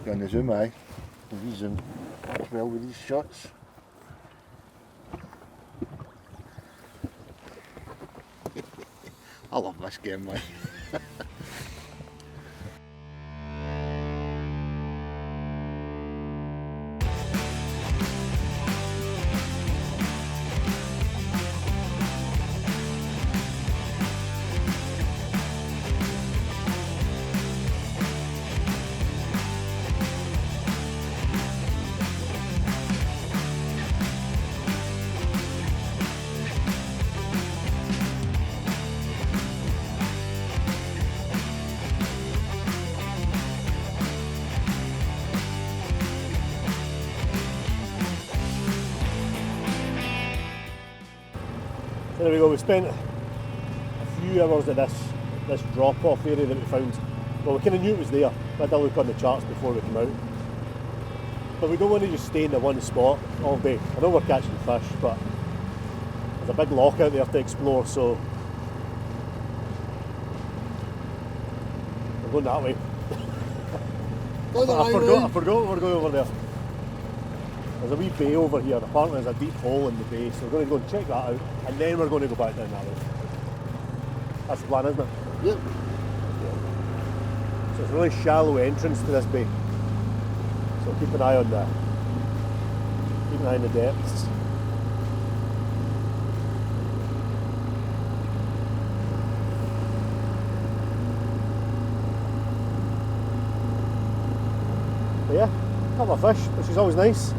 Go on the zoom, aye. We zoom as well with these shots. I love this game, man. There we go, we spent a few hours at this drop-off area that we found. Well, we kind of knew it was there. We had a look on the charts before we came out. But we don't want to just stay in the one spot all day. I know we're catching fish, but there's a big lock out there to explore, so going that way. Go the I right forgot way. we're going over there. There's a wee bay over here. Apparently there's a deep hole in the bay, so we're going to go and check that out, and then we're going to go back down that way. That's the plan, isn't it? Yep. So it's a really shallow entrance to this bay. So keep an eye on that. Keep an eye on the depths. But yeah, couple of fish, which is always nice.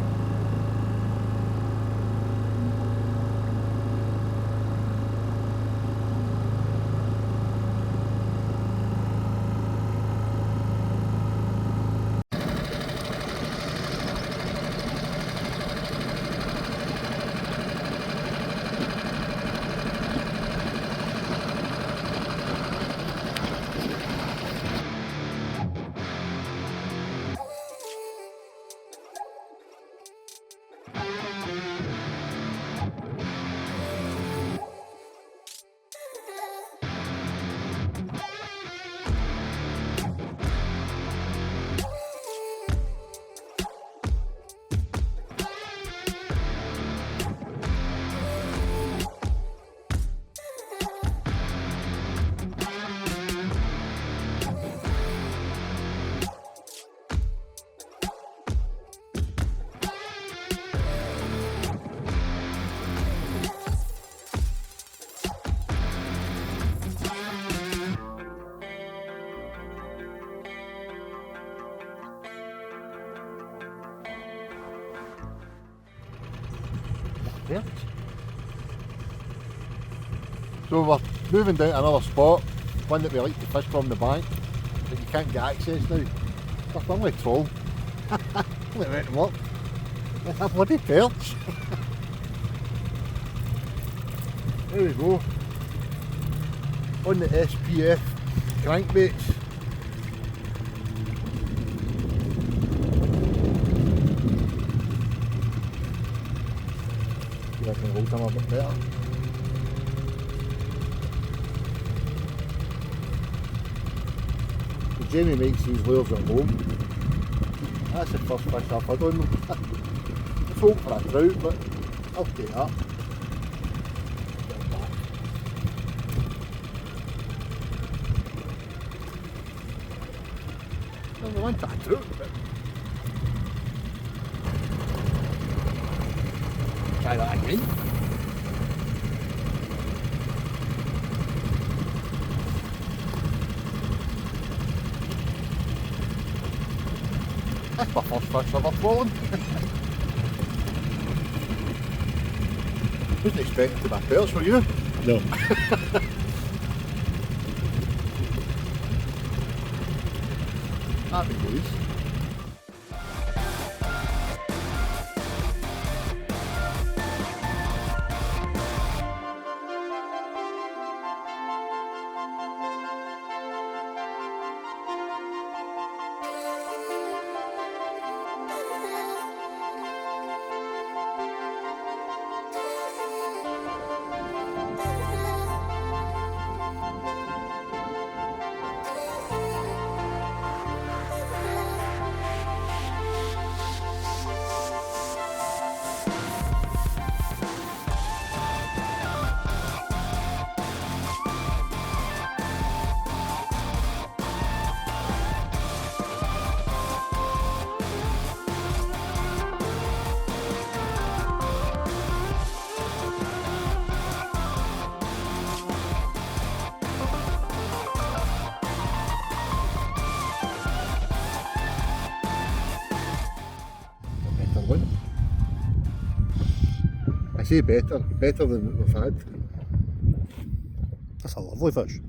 Perch. So we're moving down to another spot, one that we like to fish from the bank, but you can't get access now. We're only troll. Only went to work. A bloody perch. There we go. On the SPF crankbaits. See if I can hold them a bit better. So Jamie makes these lures at home. That's the first fish I've had on them. Let's hope for a trout, but I'll take that. Get it back. Well, we want a trout, but try that again. That's my first fish I've ever thrown. Wasn't expecting to be a perch, were you? No. Happy days. One. I say better than we've had. That's a lovely fish.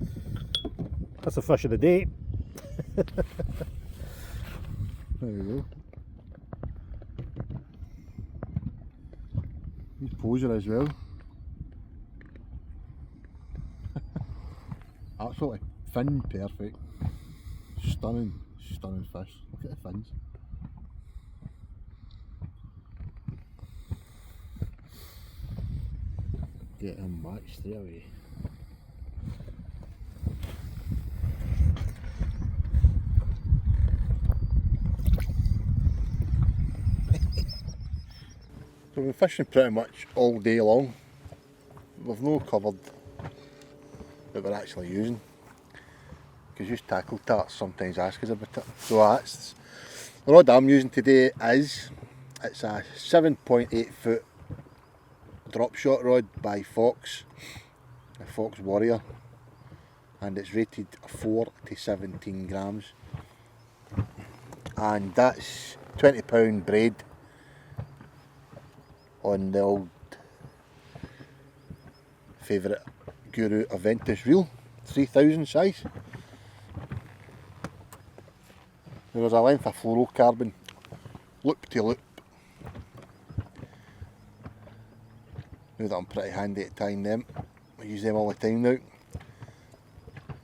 That's the fish of the day. There we go. He's poser as well. Absolutely fin perfect. Stunning fish. Look at the fins. Get him back straight away. So we've been fishing pretty much all day long. We've no covered that we're actually using, because just tackle tarts sometimes ask us about it. So that's the rod I'm using today. It's a 7.8 foot drop shot rod by Fox, a Fox Warrior, and it's rated 4 to 17 grams, and that's £20 braid on the old favourite Guru Aventus reel, 3000 size. There was a length of fluorocarbon, loop to loop. Now that I'm pretty handy at tying them, I use them all the time now.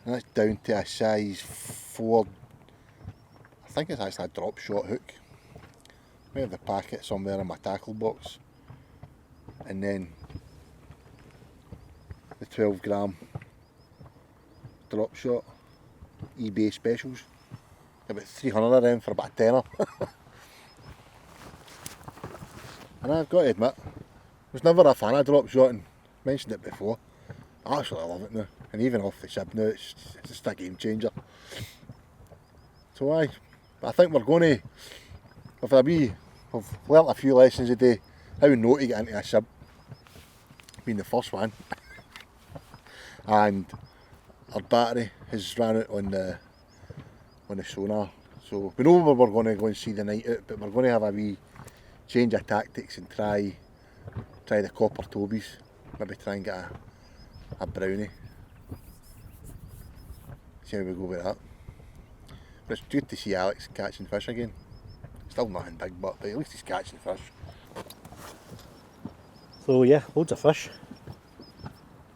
And that's down to a size 4, I think it's actually a drop shot hook. I have the packet somewhere in my tackle box. And then the 12 gram drop shot eBay specials. About 300 of them for about a tenner. And I've got to admit, I was never a fan of drop shotting. Mentioned it before. I absolutely love it now. And even off the ship now, it's just a game changer. So I think we're going to, we've learnt a few lessons today. How not to get into a sib, being the first one. And our battery has ran out on the sonar, so we know where we're going to go and see the night out, but we're going to have a wee change of tactics and try the copper tobies, maybe try and get a brownie, see how we go with that. But it's good to see Alex catching fish again. Still nothing big, but at least he's catching fish. So yeah, loads of fish.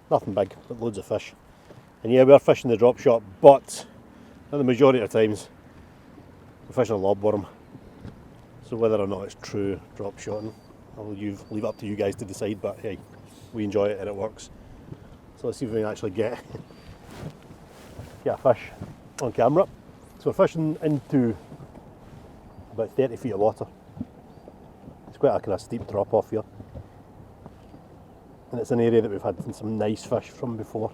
Nothing big, but loads of fish. And yeah, we're fishing the drop shot, but the majority of times we're fishing a lobworm. So whether or not it's true drop shotting, I'll leave up to you guys to decide, but hey, we enjoy it and it works. So let's see if we can actually get a fish on camera. So we're fishing into about 30 feet of water. It's quite a kind of steep drop off here. And it's an area that we've had some nice fish from before.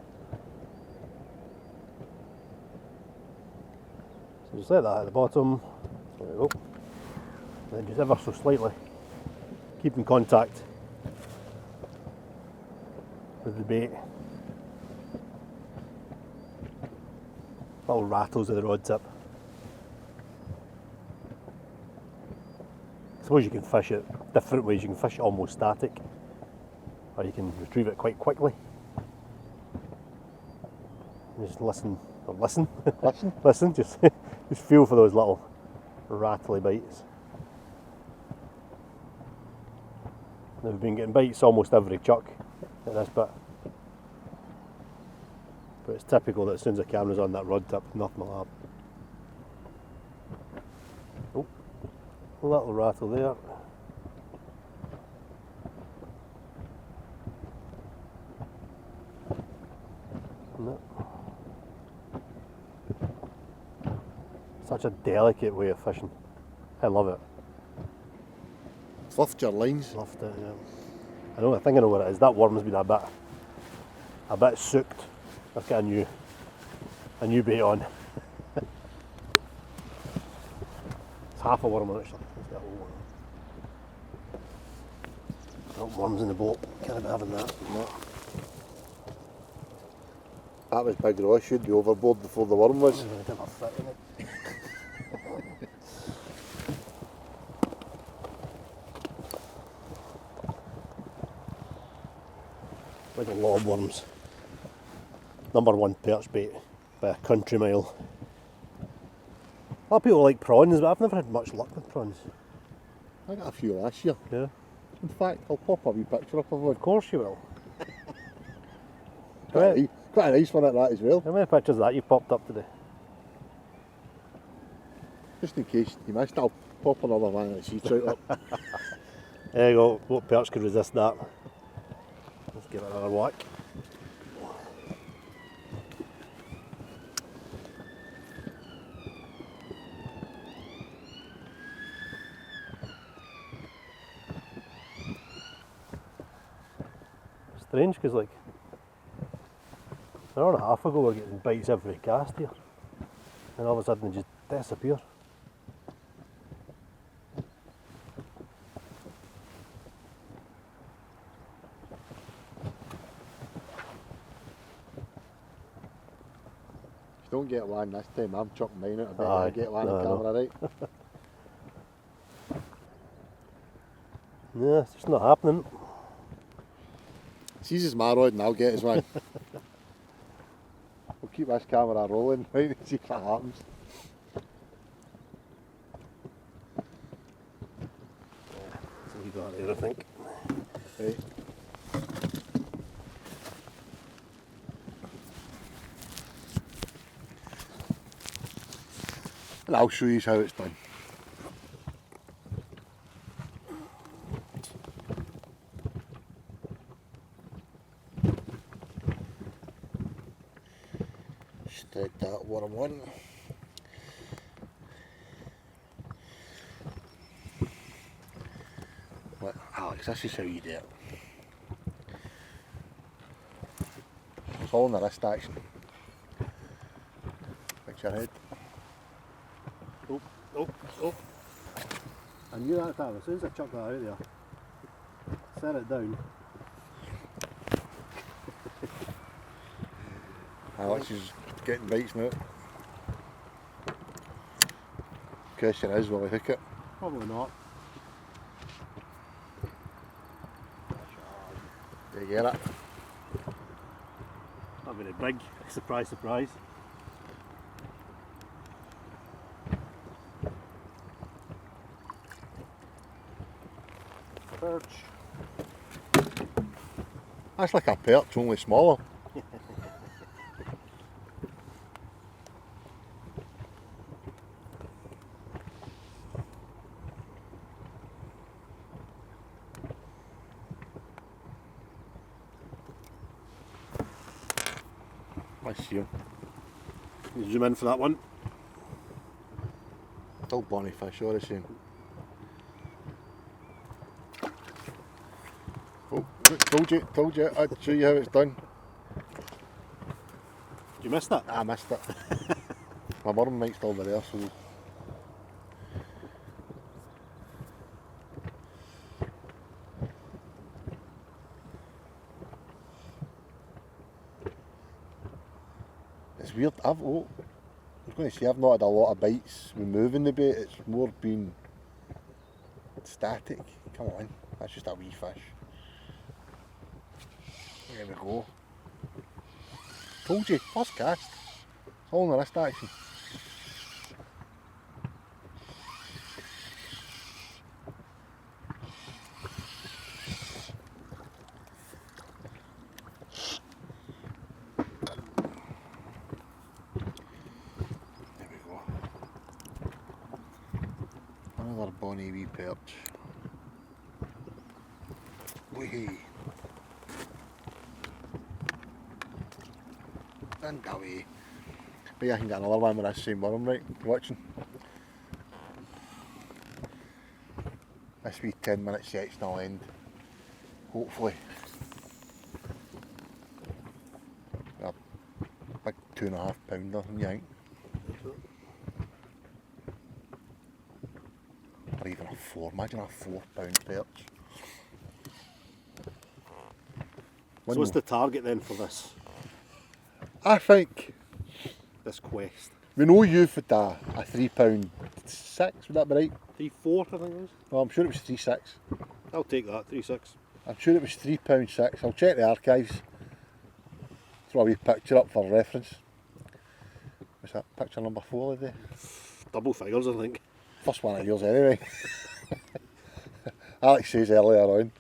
So just let that at the bottom, there we go. And then just ever so slightly keep in contact with the bait. Little rattles of the rod tip. I suppose you can fish it different ways. You can fish it almost static, or you can retrieve it quite quickly. Just listen, just feel for those little rattly bites. Now we've been getting bites almost every chuck at this bit, but it's typical that as soon as the camera's on that rod tip, nothing will happen. Oh, a little rattle there. No. Such a delicate way of fishing. I love it. Fluffed your lines. Loved it, yeah. I think I know what it is. That worm's been a bit soaked. I've got a new bait on. It's half a worm actually. Let's get a whole one. Oh, worms in the boat. Can't be having that. No. That was big Ross, you'd be overboard before the worm was. Like a lot of worms. Number one perch bait by a country mile. A lot of people like prawns, but I've never had much luck with prawns. I got a few last year. Yeah. In fact, I'll pop a wee picture up of one. Of course you will. Quite a nice one at that as well. How many pictures of that you've popped up today? Just in case you missed, I'll pop another one of the sea trout up. There you go, what perch could resist that? Let's give it another whack. strange because like an hour and a half ago we're getting bites every cast here, and all of a sudden they just disappear. If you don't get one this time, I'm chucking mine out. I bet Aye, I get one on no, camera, right? Yeah, it's just not happening. Seize his marrod and I'll get his one. We'll keep this camera rolling, right, and see if that happens. So we got there, I think. Right. And I'll show you how it's done. Stick that worm on. Well, Alex, this is how you do it. It's all in the wrist action. Fix your head. Oh, oh, oh. I knew that time. As soon as I chucked that out there, set it down. Alex is getting bites now. Question is, will he hook it? Probably not. Do you get it? Not very big. Surprise, surprise. Perch. That's like a perch, only smaller. Let's see him. You zoom in for that one. Still bonny fish, all the same. Oh, told you, I'd show you how it's done. You missed that? I missed it. My worm might still be there, so... It's weird, I was going to say I've not had a lot of bites with moving the bait, it's more been static. Come on, that's just a wee fish. There we go. Told you, first cast. It's all in the wrist action. There we go. Another bonny wee perch. Wee. And away. Maybe I can get another one with this same worm, right? Watching. This wee 10-minute section will end. Hopefully. A big 2.5 pounder, you think? Or even a 4. Imagine a 4 pound perch. So what's the target then for this? I think This quest? we know you've had a 3 pound 6, would that be right? 3/4 I think it was. Well, I'm sure it was 3.6. I'll take that, 3/6. I'm sure it was £3.6. I'll check the archives. Throw a wee picture up for reference. What's that? Picture number 4 of the Double figures I think. first one of yours anyway. Alex says earlier on.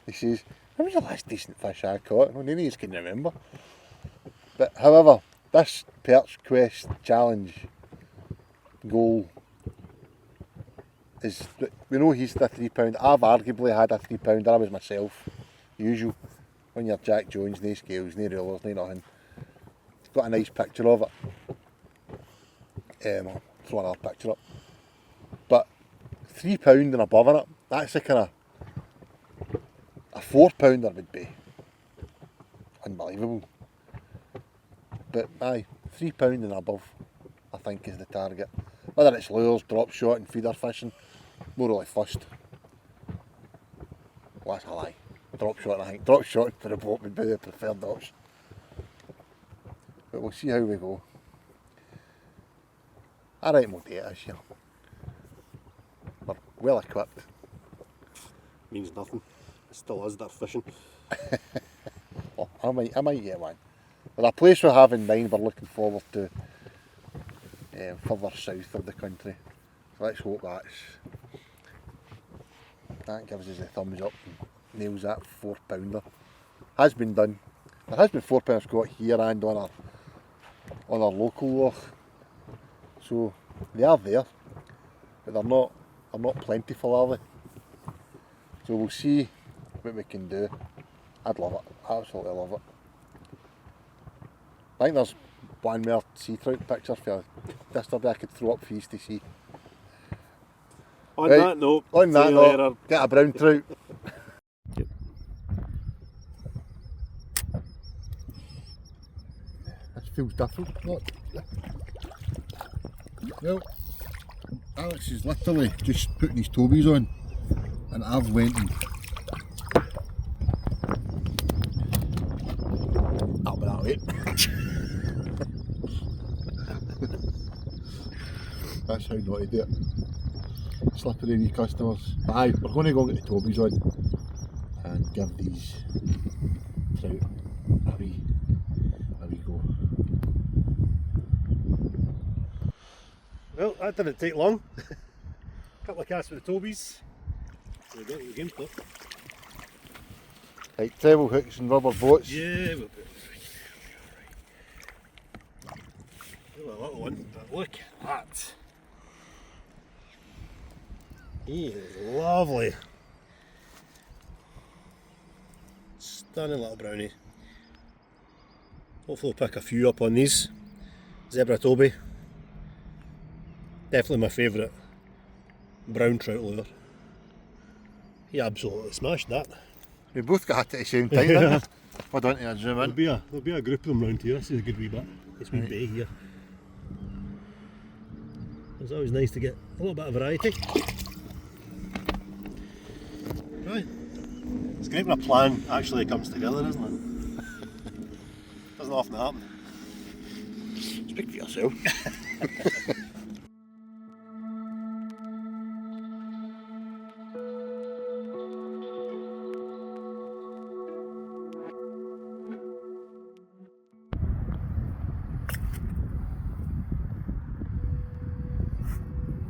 He says, when was the last decent fish I caught? Well, none of you can remember. But however, this Perch Quest challenge goal is, we know he's the £3. I've arguably had a £3. I was myself. Usual. When you're Jack Jones, no scales, no rulers, no nothing. It's got a nice picture of it. I'll throw another picture up. But £3 and above in it, that's a kind of a £4 would be unbelievable. But aye, £3 and above, I think, is the target. Whether it's lures, drop shotting, feeder fishing, more like first. Well, that's a lie. Drop shotting, I think. Drop shotting for the boat would be the preferred option. But we'll see how we go. I reckon we'll do it this year. We're well equipped. Means nothing. It still is that fishing. Oh, I might get one. But a place we have in mind we're looking forward to further south of the country. So let's hope that gives us a thumbs up and nails that £4. Has been done. There has been £4 caught here and on our local loch. So they are there, but they're not plentiful, are they? So we'll see what we can do. I'd love it, absolutely love it. I think there's one more sea trout picture for yesterday I could throw up for you to see. On Right, that note, on that see you note, later. get a brown trout. This feels different. Look. Well, Alex is literally just putting his tobies on, and I've went and that'll be that way. That's how not to do it. Slippery wee customers. But aye, we're going to go and get the tobies on and give these trout a wee go. Well, that didn't take long. Couple of casts with the tobies. There we go, the game's up. Right, treble hooks and rubber boats. Yeah, we'll be alright. A little one, but look at that. He is lovely. Stunning little brownie. Hopefully we'll pick a few up on these. Zebra Toby. Definitely my favourite brown trout lure. He absolutely smashed that. We both got it at the same time, didn't we? Hold on to a zoom in. There'll be a group of them round here. This is a good wee bit. It's wee bay here. It's always nice to get a little bit of variety. Right. It's great when a plan actually comes together, isn't it? Doesn't often happen. Speak for yourself.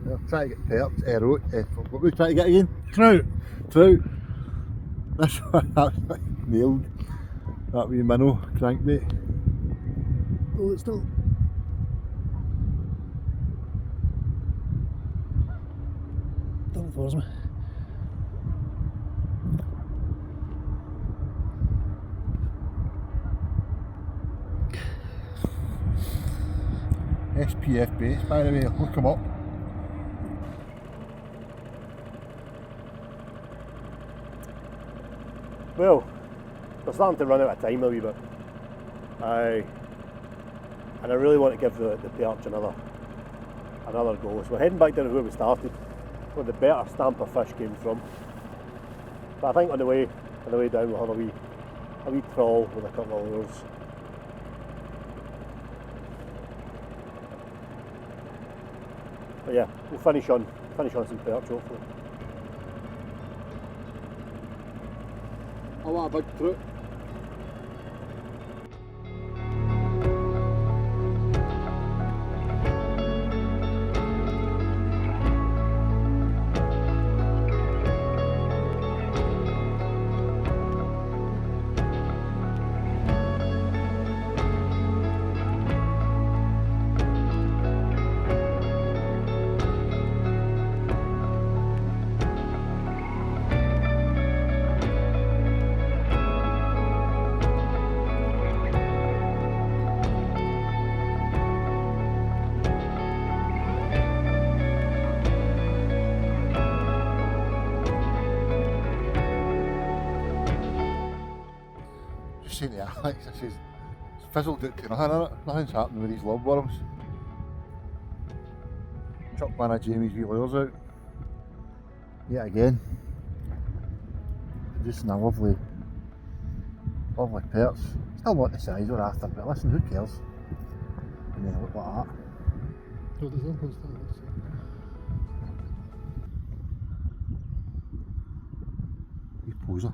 We're trying to get perch, what were we trying to get again? Trout! Trout. That's what I nailed. That wee minnow crankbait. Oh, it's still. Don't force me. SPF base, by the way, look them up. Well, we're starting to run out of time a wee bit. And I really want to give the perch another go. So we're heading back down to where we started, where the better stamp of fish came from. But I think on the way down we'll have a wee trawl with a couple of lures. But yeah, we'll finish on some perch hopefully. I want a big trout. saying to Alex, I says, it's fizzled out to nothing, innit? Nothing's happening with these lobworms. Chuck one of Jamie's wee lures out. Yet again. Just in a lovely perch. Still not the size we're after, but listen, who cares? And then look like that. Wee poser.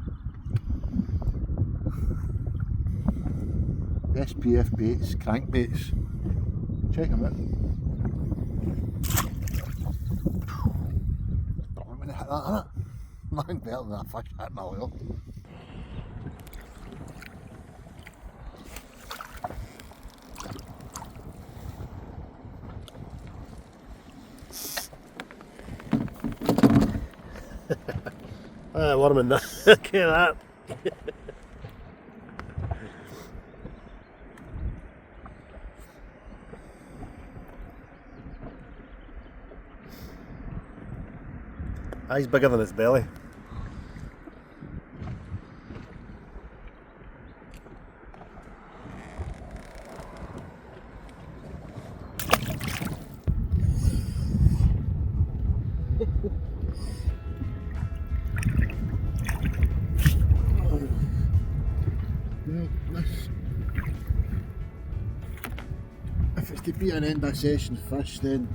SPF baits, crankbaits. Check them out. Don't want to hit that, innit? Nothing better than a fish hitting a lure. Worm in there. Look at that. He's bigger than its belly. If it's to be an end of session fish, then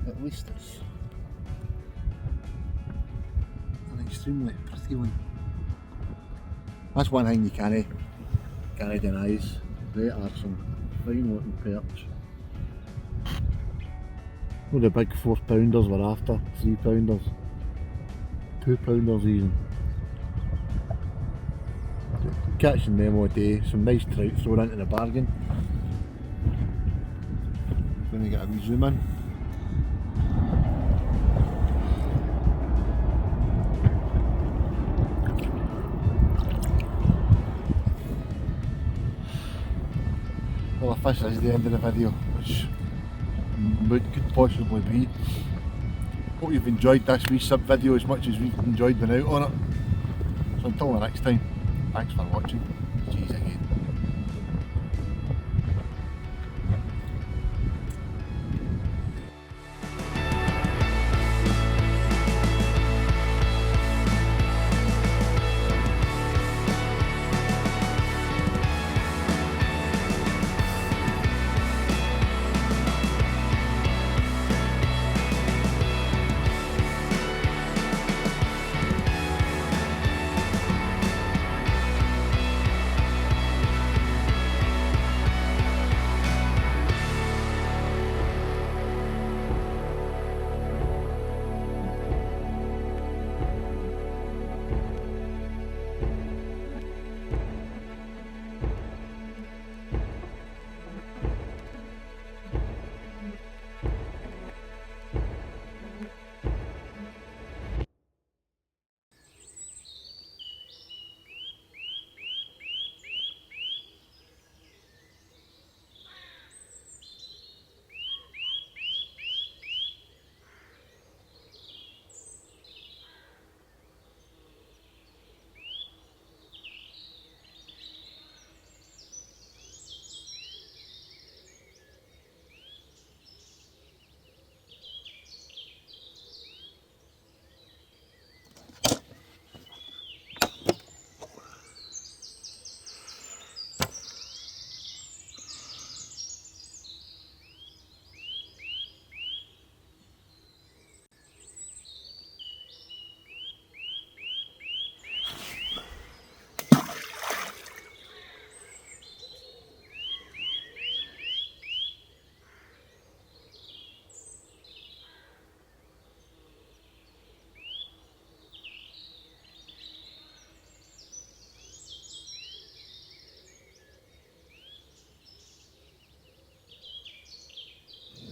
at least it's an extremely pretty one. That's one thing you can't deny is they are some fine looking perch. Well, the big 4 pounders we're after, 3 pounders, 2 pounders even. Catching them all day, some nice trout thrown into the bargain. Going to get a wee zoom in. Well, a fish is the end of the video, which could possibly be. Hope you've enjoyed this wee sub video as much as we've enjoyed being out on it. So until the next time, thanks for watching. Cheers again.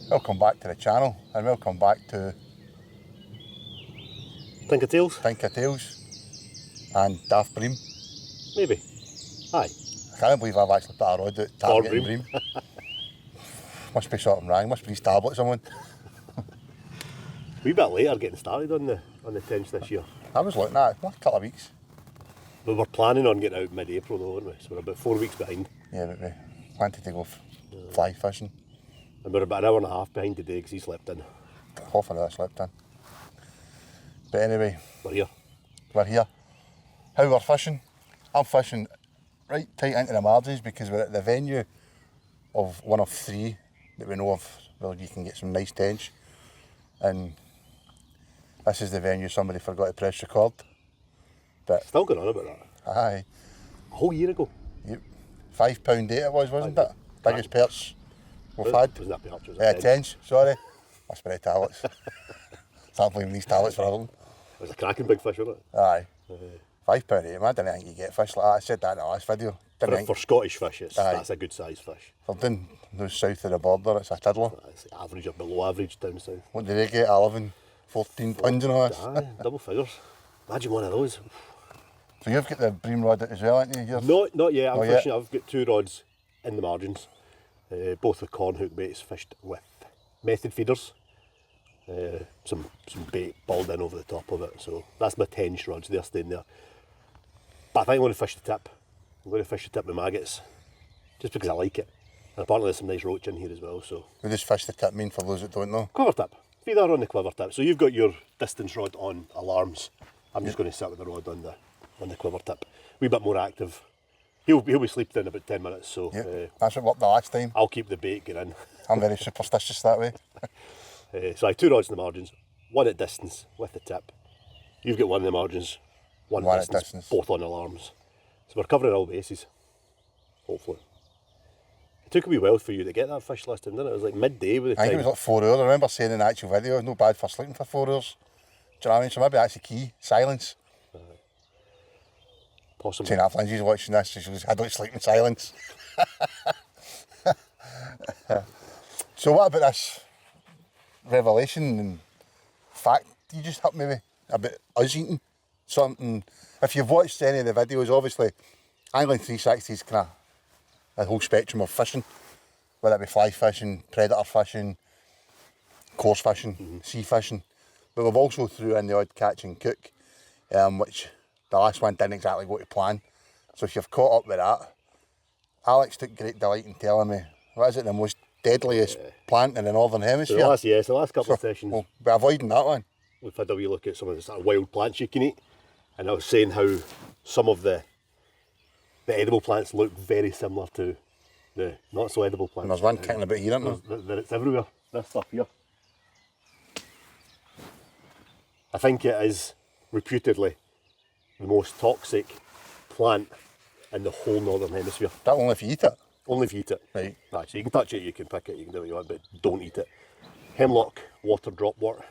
Welcome back to the channel and welcome back to Tinker Tails? Tinker Tails and Daft Bream. Maybe. Aye. I can't believe I've actually put a rod out targeting Bream. Must be something wrong, must be his tablet someone. A wee bit later getting started on on the Tench this year? I was looking at it a couple of weeks. We were planning on getting out mid-April though, weren't we? So we're about 4 weeks behind. Yeah, but we wanted to go fly fishing. And we're about an hour and a half behind today because he slept in. Half an hour slept in. But anyway, We're here. we're here. How we're fishing? I'm fishing right tight into the margins because we're at the venue of one of 3 that we know of where you can get some nice tench. And this is the venue somebody forgot to press record. But Still going on about that. aye, A whole year ago. yep, £5.8 it was, wasn't it? Biggest perch we've had. Wasn't that Perch? Was Yeah, it Tench? tench, sorry. Must be the tablets. Start blaming these tablets for everything. It was a cracking big fish, wasn't it? Aye. £5.8, man. I didn't think you get fish like that. I said that in the last video. Didn't For, think for Scottish fish, Aye. that's a good size fish. for doing those south of the border, it's a tiddler. It's average or below average down south. What do they get? 11, 14 pounds and all this? Aye, double figures. Imagine one of those. So you've got the bream rod as well, haven't you? Not yet. I'm Not yet. fishing. I've got 2 rods in the margins, both with corn hook baits, fished with method feeders. Some bait balled in over the top of it. So that's my Tench rods. They're staying there. But I think I'm going to fish the tip. I'm going to fish the tip with maggots, just because I like it. And apparently there's some nice roach in here as well. So We just fish the tip mean for those that don't know. quiver tip. Feeder on the quiver tip. So you've got your distance rod on alarms. I'm just going to sit with the rod on the quiver tip. Wee bit more active. He'll be sleeping in about 10 minutes. So Yep. That's what worked the last time. I'll keep the bait going in. I'm very superstitious that way. So I have 2 rods in the margins, 1 at distance with the tip. You've got 1 in the margins, 1 One at at distance, distance. both on alarms. So we're covering all bases, hopefully. It took a wee while for you to get that fish last time, didn't it? It was like midday with the I think time. it was like 4 hours. I remember saying in the actual video, it's no bad for sleeping for 4 hours. Do you know what I mean? So maybe that's the key. Silence. Possibly. Saying that Lindsay's watching this, she goes, I don't sleep in silence. So what about this revelation and fact you just hit me with about us eating something? If you've watched any of the videos, obviously Angling 360 is kind of a whole spectrum of fishing, whether it be fly fishing, predator fishing, coarse fishing, sea fishing, but we've also threw in the odd catch and cook, which the last one didn't exactly go to plan. So if you've caught up with that, Alex took great delight in telling me, what is it, the most deadliest plant in the Northern So Hemisphere? the last couple of sessions, We'll be avoiding that one. we've had a wee look at some of the sort of wild plants you can eat. And I was saying how some of the edible plants look very similar to the not so edible plants. And there's one kicking about here, isn't there? It's everywhere, this stuff here. I think it is reputedly the most toxic plant in the whole Northern Hemisphere. That only if you eat it. Only if you eat it. Right. Aye, so you can touch it, you can pick it, you can do what you want, but don't eat it. Hemlock, water, dropwort.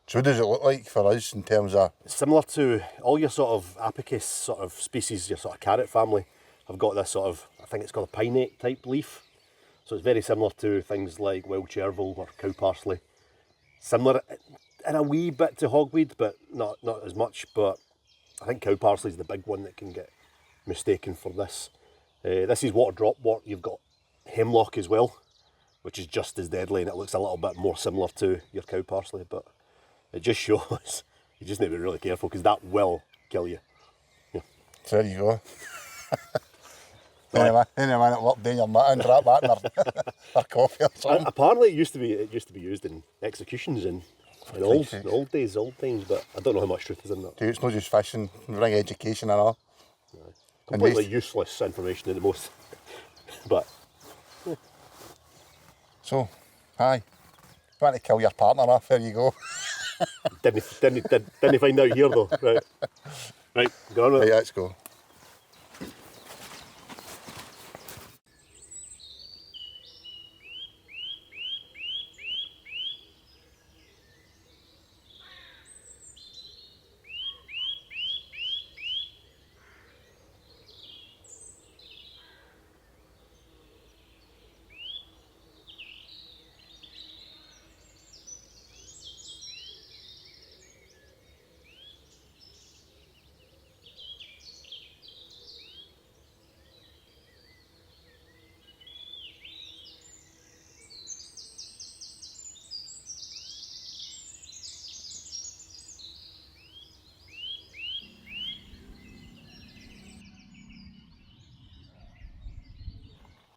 So what does it look like for us in terms of, Similar to all your sort of apicus sort of species, your sort of carrot family, have got this sort of, I think it's called a pinnate type leaf. So it's very similar to things like wild chervil or cow parsley. Similar in a wee bit to hogweed, but not as much. But I think cow parsley is the big one that can get mistaken for this. This is water dropwort. You've got hemlock as well, which is just as deadly, and it looks a little bit more similar to your cow parsley, but it just shows you just need to be really careful because that will kill you. so there you go. Any man at work doing your nut and drop that in their coffee or something. Apparently, it used to be used in executions in old times, but I don't know how much truth is in that. Dude, it's not just fishing, bring education and all. Completely these- useless information at the most. But So, aye. You want to kill your partner off, there you go. didn't find out here though. Right, go on with Right, it. let's go.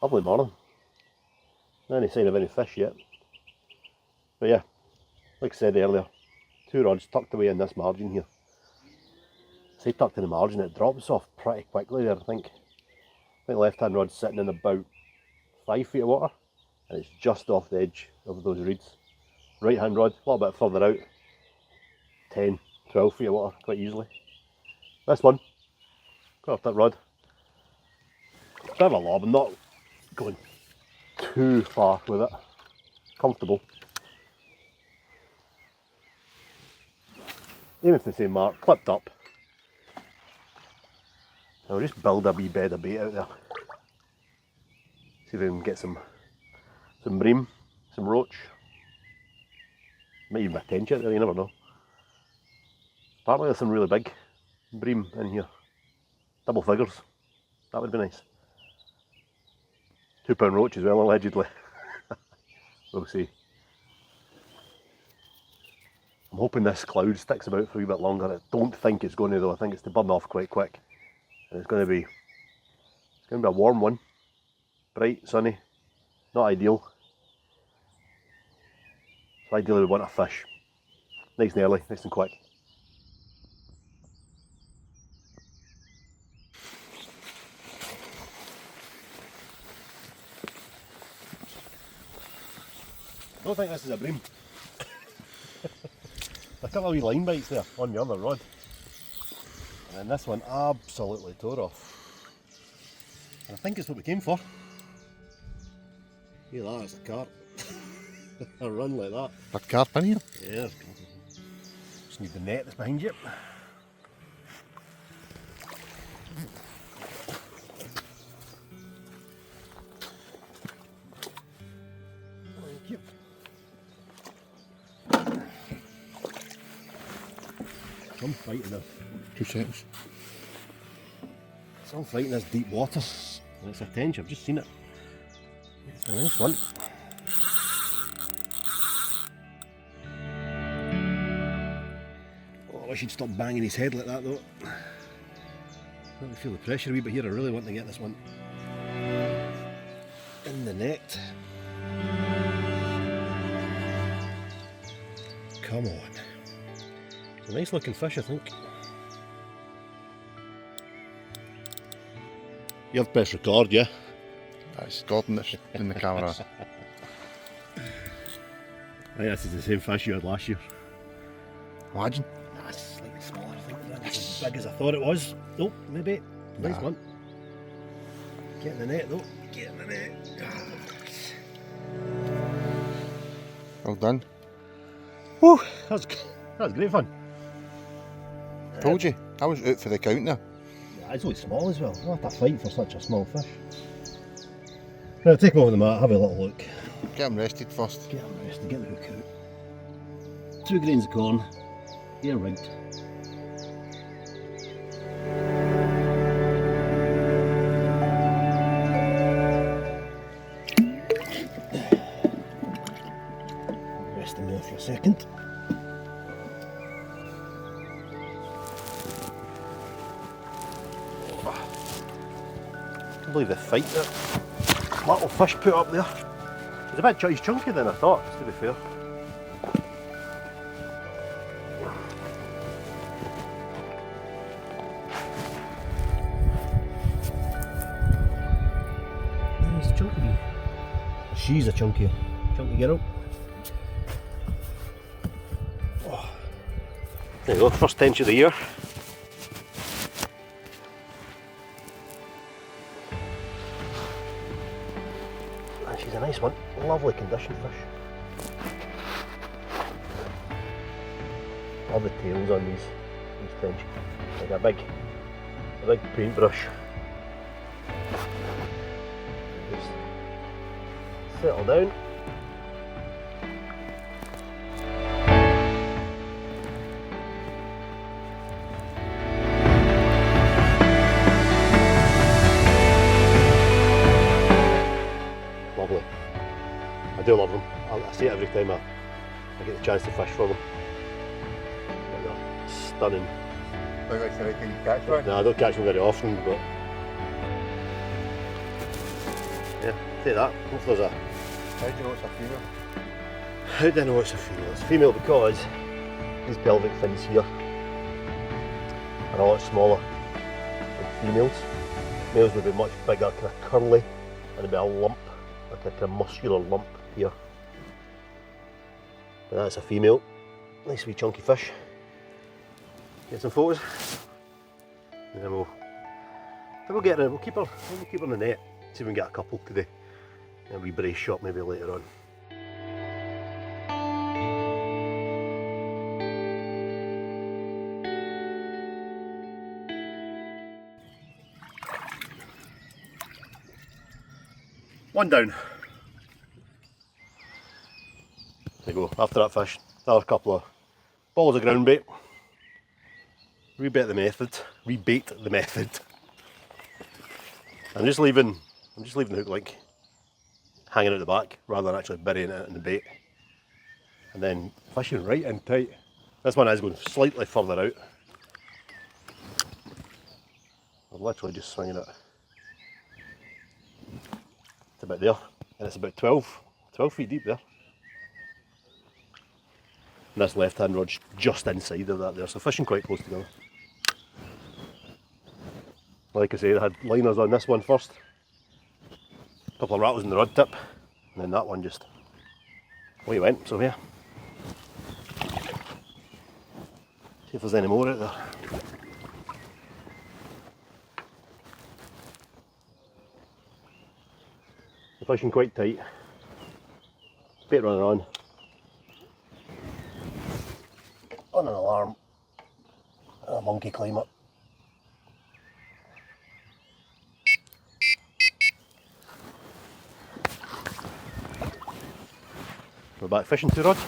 Lovely morning. Not any sign of any fish yet. But yeah, like I said earlier, 2 rods tucked away in this margin here. I say tucked in the margin, it drops off pretty quickly there, I think. Left hand rod's sitting in about 5 feet of water, and it's just off the edge of those reeds. Right hand rod, a little bit further out, 10, 12 feet of water quite easily. This one, got off that rod. Bit of a lob, I'm not going too far with it. Comfortable. Aiming for the same mark, clipped up. I'll just build a wee bed of bait out there. See if we can get some bream, some roach. Might even be a tench out there, you never know. Apparently there's some really big bream in here. Double figures. That would be nice. £2 roach as well, allegedly. We'll see. I'm hoping this cloud sticks about for a wee bit longer. I don't think it's going to though. I think it's to burn off quite quick. And it's going to be a warm one. Bright, sunny. Not ideal. So ideally we want a fish. Nice and early, nice and quick. I don't think this is a bream. A couple of wee line bites there on the other rod. And then this one absolutely tore off. And I think it's what we came for. Look at that, it's a carp. A run like that. A carp in here? Yeah. Just need the net that's behind you. Thank you. Some fight in this. 2 seconds. Some fight in this deep water. And it's a tench, I've just seen it. It's a nice one. Oh, I wish he'd stop banging his head like that though. Let me feel the pressure a wee bit here. I really want to get this one in the net. Come on. It's a nice looking fish, I think. You have press record, yeah? That's Gordon that's in the camera. I think this is the same fish you had last year. Imagine. Nah, it's slightly smaller, I think. Not as big as I thought it was. Nope, maybe. Nice one. Get in the net though. Get in the net. Well done. Whew, that was great fun. Told you, I was out for the count there. Yeah, it's only small as well. Not a fight for such a small fish. Now take him over the mat, have a little look. Get him rested first. Get him rested, get the hook out. 2 grains of corn, ear rigged. Rest him there for a second. I can't believe the fight that little fish put up there. He's a bit he's chunkier than I thought, to be fair. He's chunky. She's a chunky girl. Oh. There you go, first tench of the year. She's a nice one, lovely condition fish. Love the tails on these tench, like a big paintbrush. Just settle down. Lovely. I do love them. I see it every time I get the chance to fish for them. They're stunning. Look like the right thing to catch one. No, I don't catch them very often, but Yeah, take that. Hopefully there's a... How do you know it's a female? How do I know it's a female? It's a female because these pelvic fins here are a lot smaller than females. Males would be much bigger, kind of curly, and there'd be a lump, like a kind of muscular lump here. But that's a female. Nice wee chunky fish. Get some photos, and then we'll get her. We'll keep her in the net. See if we can get a couple today. And a wee brace shot maybe later on. One down. There you go, after that fish, another couple of balls of ground bait. Rebait the method. I'm just leaving the hook like hanging out the back rather than actually burying it in the bait. And then fishing right in tight. This one is going slightly further out. I'm literally just swinging it. It's about there, and it's about 12 feet deep there. And this left hand rod's just inside of that there, so fishing quite close together. Like I say, I had liners on this one first, a couple of rattles in the rod tip, and then that one just away it went. So here, see if there's any more out there. The fishing quite tight, bait running on an alarm, a monkey climb up. We're back fishing 2 rods.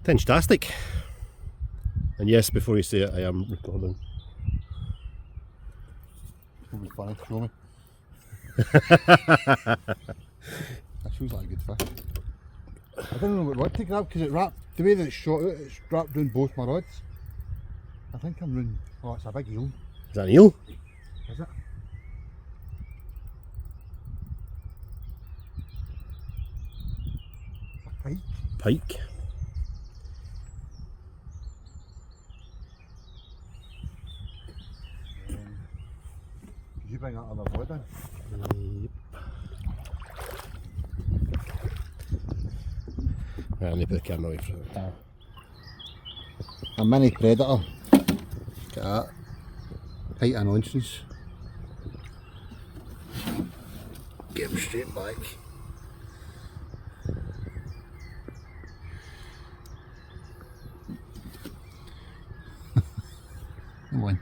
Tench-tastic. And yes, before you say it, I am recording. It's going to be funny, show me. That feels like a good fish. I don't know what rod to grab because it wrapped, the way that it's shot out, it's wrapped down both my rods. I think I'm running, oh it's a big eel. Is that an eel? Is it? It's a pike. Pike. Did you bring that other rod in? Yep. Right, I need to put the camera away from it. A mini predator. Look at that. Height of nonsense. Get him straight back. Come on.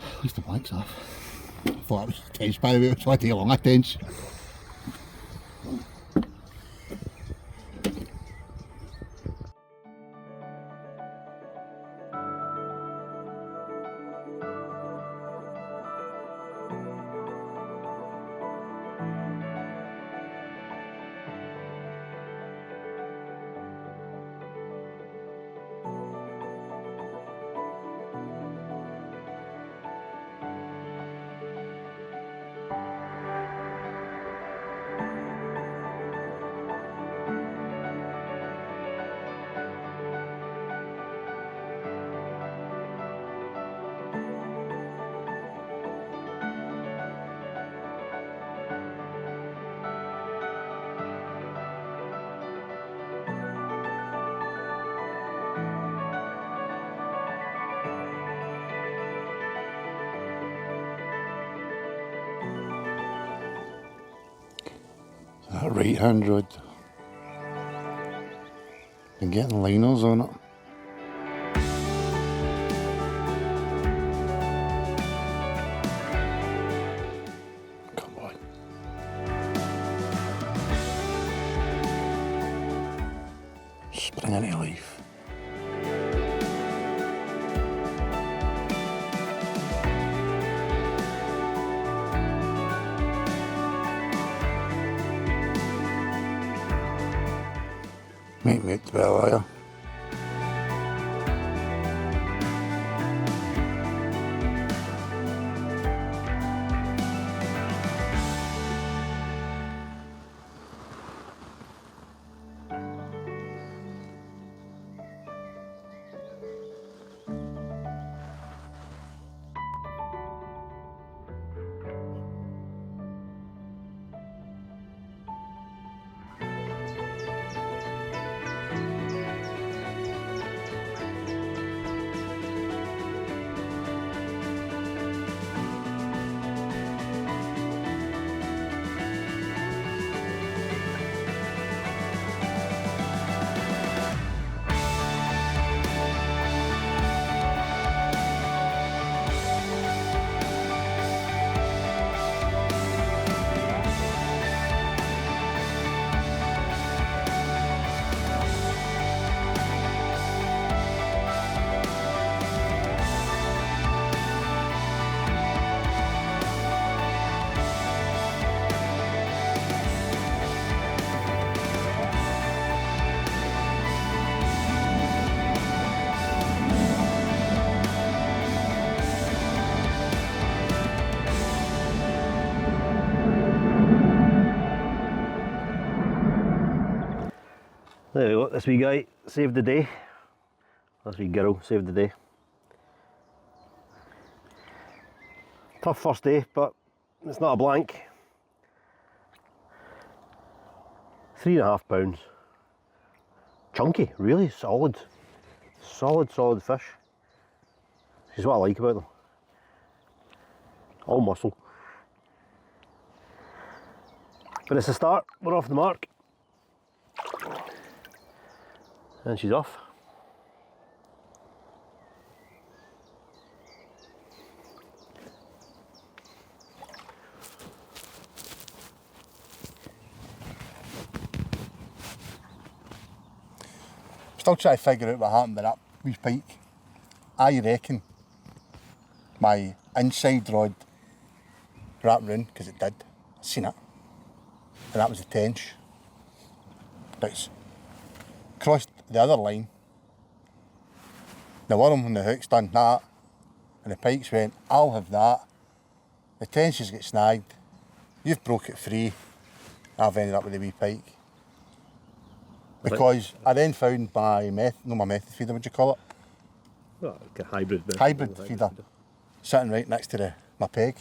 At least the blank's off. I thought it was a tench, by the way, it was trying to take along a tench. That right hand rod. And getting liners on it. Come on. Spring into life. Make me out to be a liar. There we go, this wee guy saved the day. This wee girl saved the day. Tough first day, but it's not a blank. £3.5. Chunky, really solid. Solid fish. This is what I like about them. All muscle. But it's a start, we're off the mark. And she's off. Still trying to figure out what happened with that wee pike. I reckon my inside rod wrapped round, because it did. I seen it. And that was the tench. But it's crossed the other line. The worm on the hook's done that. And the pike's went, I'll have that. The tench has got snagged. You've broke it free. I've ended up with a wee pike. Because I then found my method feeder, what do you call it? Oh, like a hybrid Feeder. Sitting right next to my peg.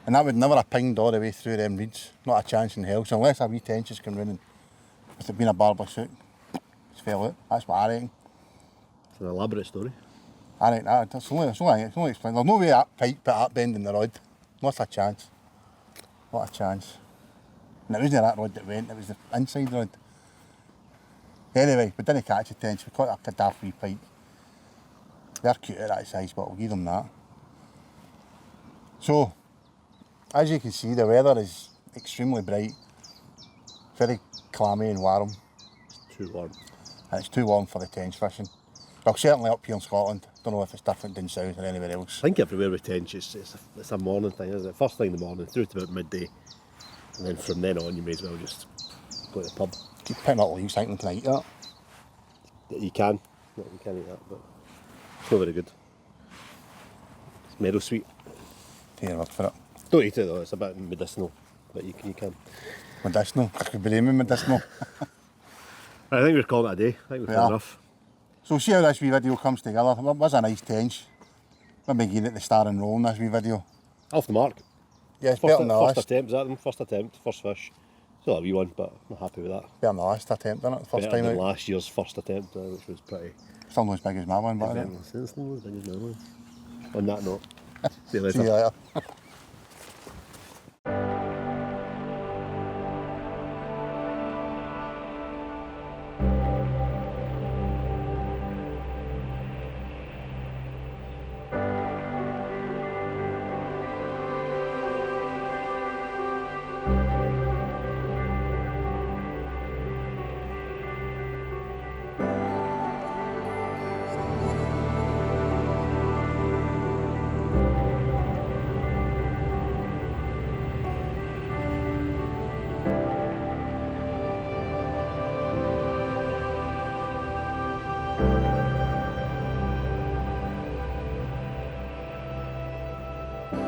And that would never have pinged all the way through them reeds. Not a chance in hell. So unless a wee tench has come running with it being a barbless hook, it's fell out. That's what I reckon. It's an elaborate story. I reckon that. It's only explained. There's no way that pike put that bend in the rod. Not a chance. Not a chance. And it wasn't that rod that went, it was the inside rod. Anyway, we didn't catch a tench, we caught a daft wee pike. They're cute at that size, but we'll give them that. So, as you can see, the weather is extremely bright, very clammy and warm. It's too warm. And it's too warm for the tench fishing. Well, certainly up here in Scotland. Don't know if it's different down south or anywhere else. I think everywhere with tench, it's a morning thing, isn't it? First thing in the morning, through to about midday. And then from then on, you may as well just go to the pub. Keep picking up leaves thinking, can I eat that? You can. No, you can eat that, but it's not very good. It's meadow sweet. Take your word for it. Don't eat it though, it's a bit medicinal, but you can. Medicinal? I could be naming medicinal. I think we're calling it a day. I think we've had enough. So see how this wee video comes together. It was a nice tench. We're beginning at the star and roll in this wee video. Off the mark. Yeah, it's better than the First last. attempt, is that them? First attempt, first fish. Still a wee one, but I'm not happy with that. Better than the last attempt, isn't it? The first Better time than out. last year's first attempt, which was pretty. Still not as big as my one, but It's not as big as my one. On that note, see you later. see you later. Well,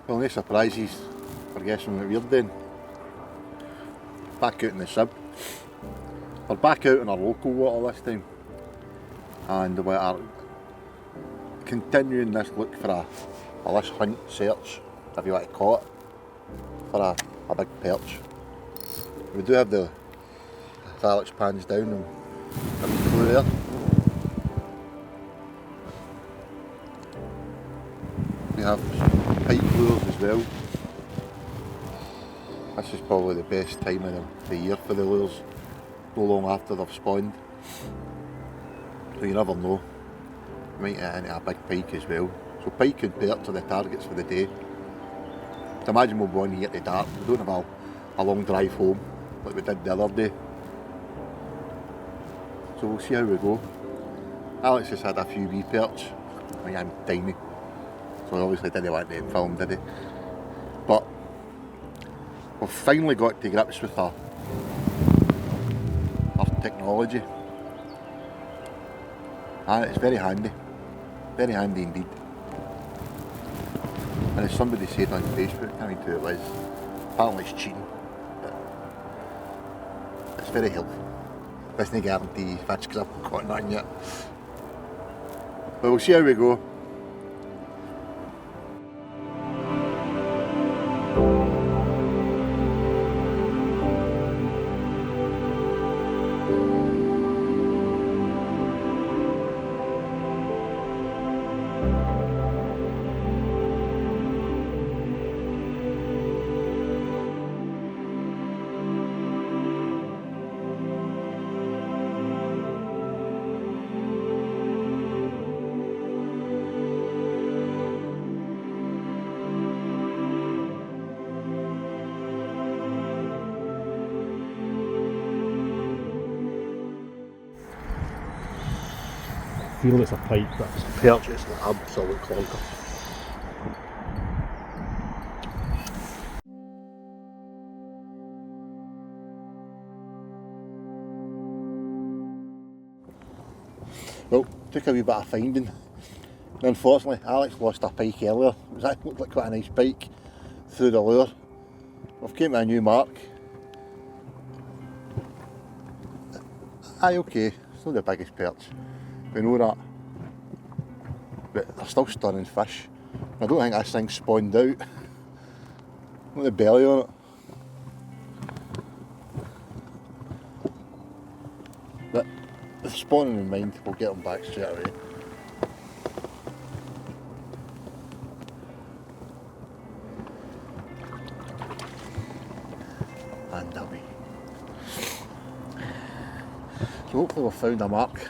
no surprises for guessing what we're doing. Back out in the sib. We're back out in our local water this time, and we are continuing this look for this hunt, search, if you want to call it, for a big perch. We do have the Alex pans down and a wee clue there. We have pike lures as well. This is probably the best time of the year for the lures, no long after they've spawned. So you never know, you might get into a big pike as well. So pike and perch are the targets for the day. So imagine we'll go on here at the dark, we don't have a long drive home like we did the other day. So we'll see how we go. Alex has had a few wee perch, I mean I'm tiny, so he obviously didn't want to film, did he? But we've finally got to grips with our technology, and it's very handy indeed. And as somebody said on Facebook, I mean who it was, apparently it's cheating, but it's very helpful. Doesn't guarantee fish because I've not got none yet. But we'll see how we go. Feel it's a pike, but it's a perch, it's an absolute clunker. Well, took a wee bit of finding. Unfortunately, Alex lost a pike earlier. It looked like quite a nice pike through the lure. We've came to a new mark. Aye, okay, it's not the biggest perch. We know that, but they're still stunning fish. I don't think this thing spawned out. Look at the belly on it. But with spawning in mind, we'll get them back straight away. And away. So hopefully we've found a mark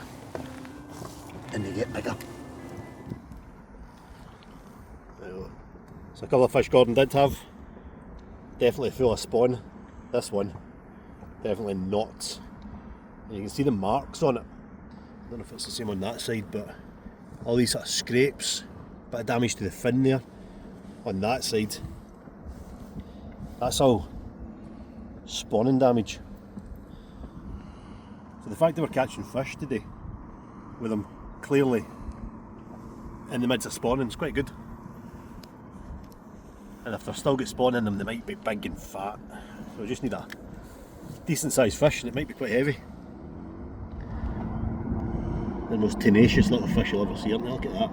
and they get bigger. So a couple of fish Gordon did have, definitely full of spawn. This one, definitely not. And you can see the marks on it. I don't know if it's the same on that side, but all these sort of scrapes, bit of damage to the fin there on that side. That's all spawning damage. So the fact that we're catching fish today with them clearly in the midst of spawning is quite good. And if they've still got spawn in them, they might be big and fat. So we just need a decent sized fish, and it might be quite heavy. The most tenacious little fish you'll ever see, aren't they? Look at that.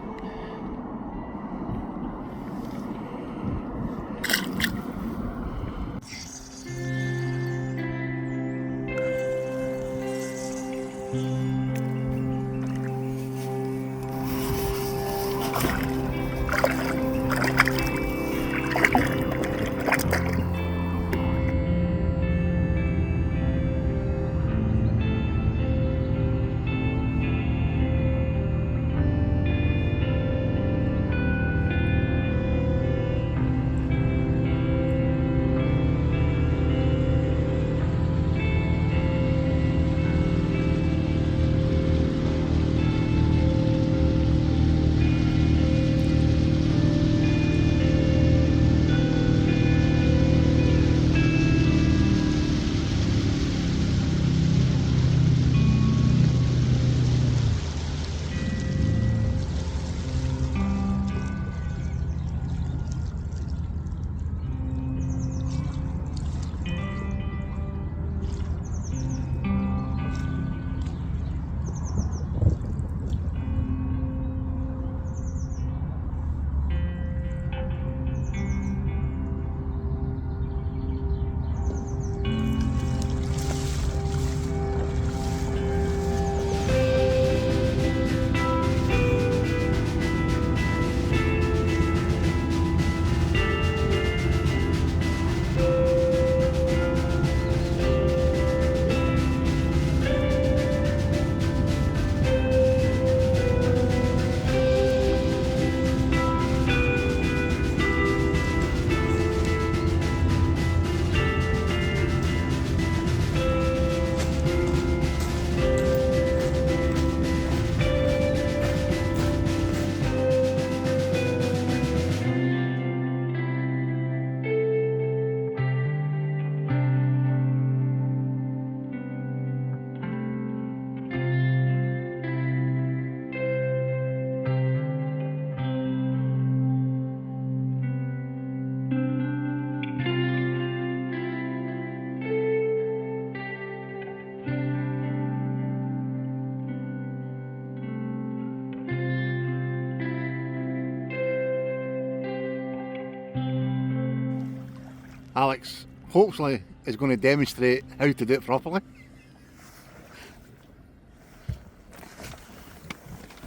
Alex hopefully is going to demonstrate how to do it properly.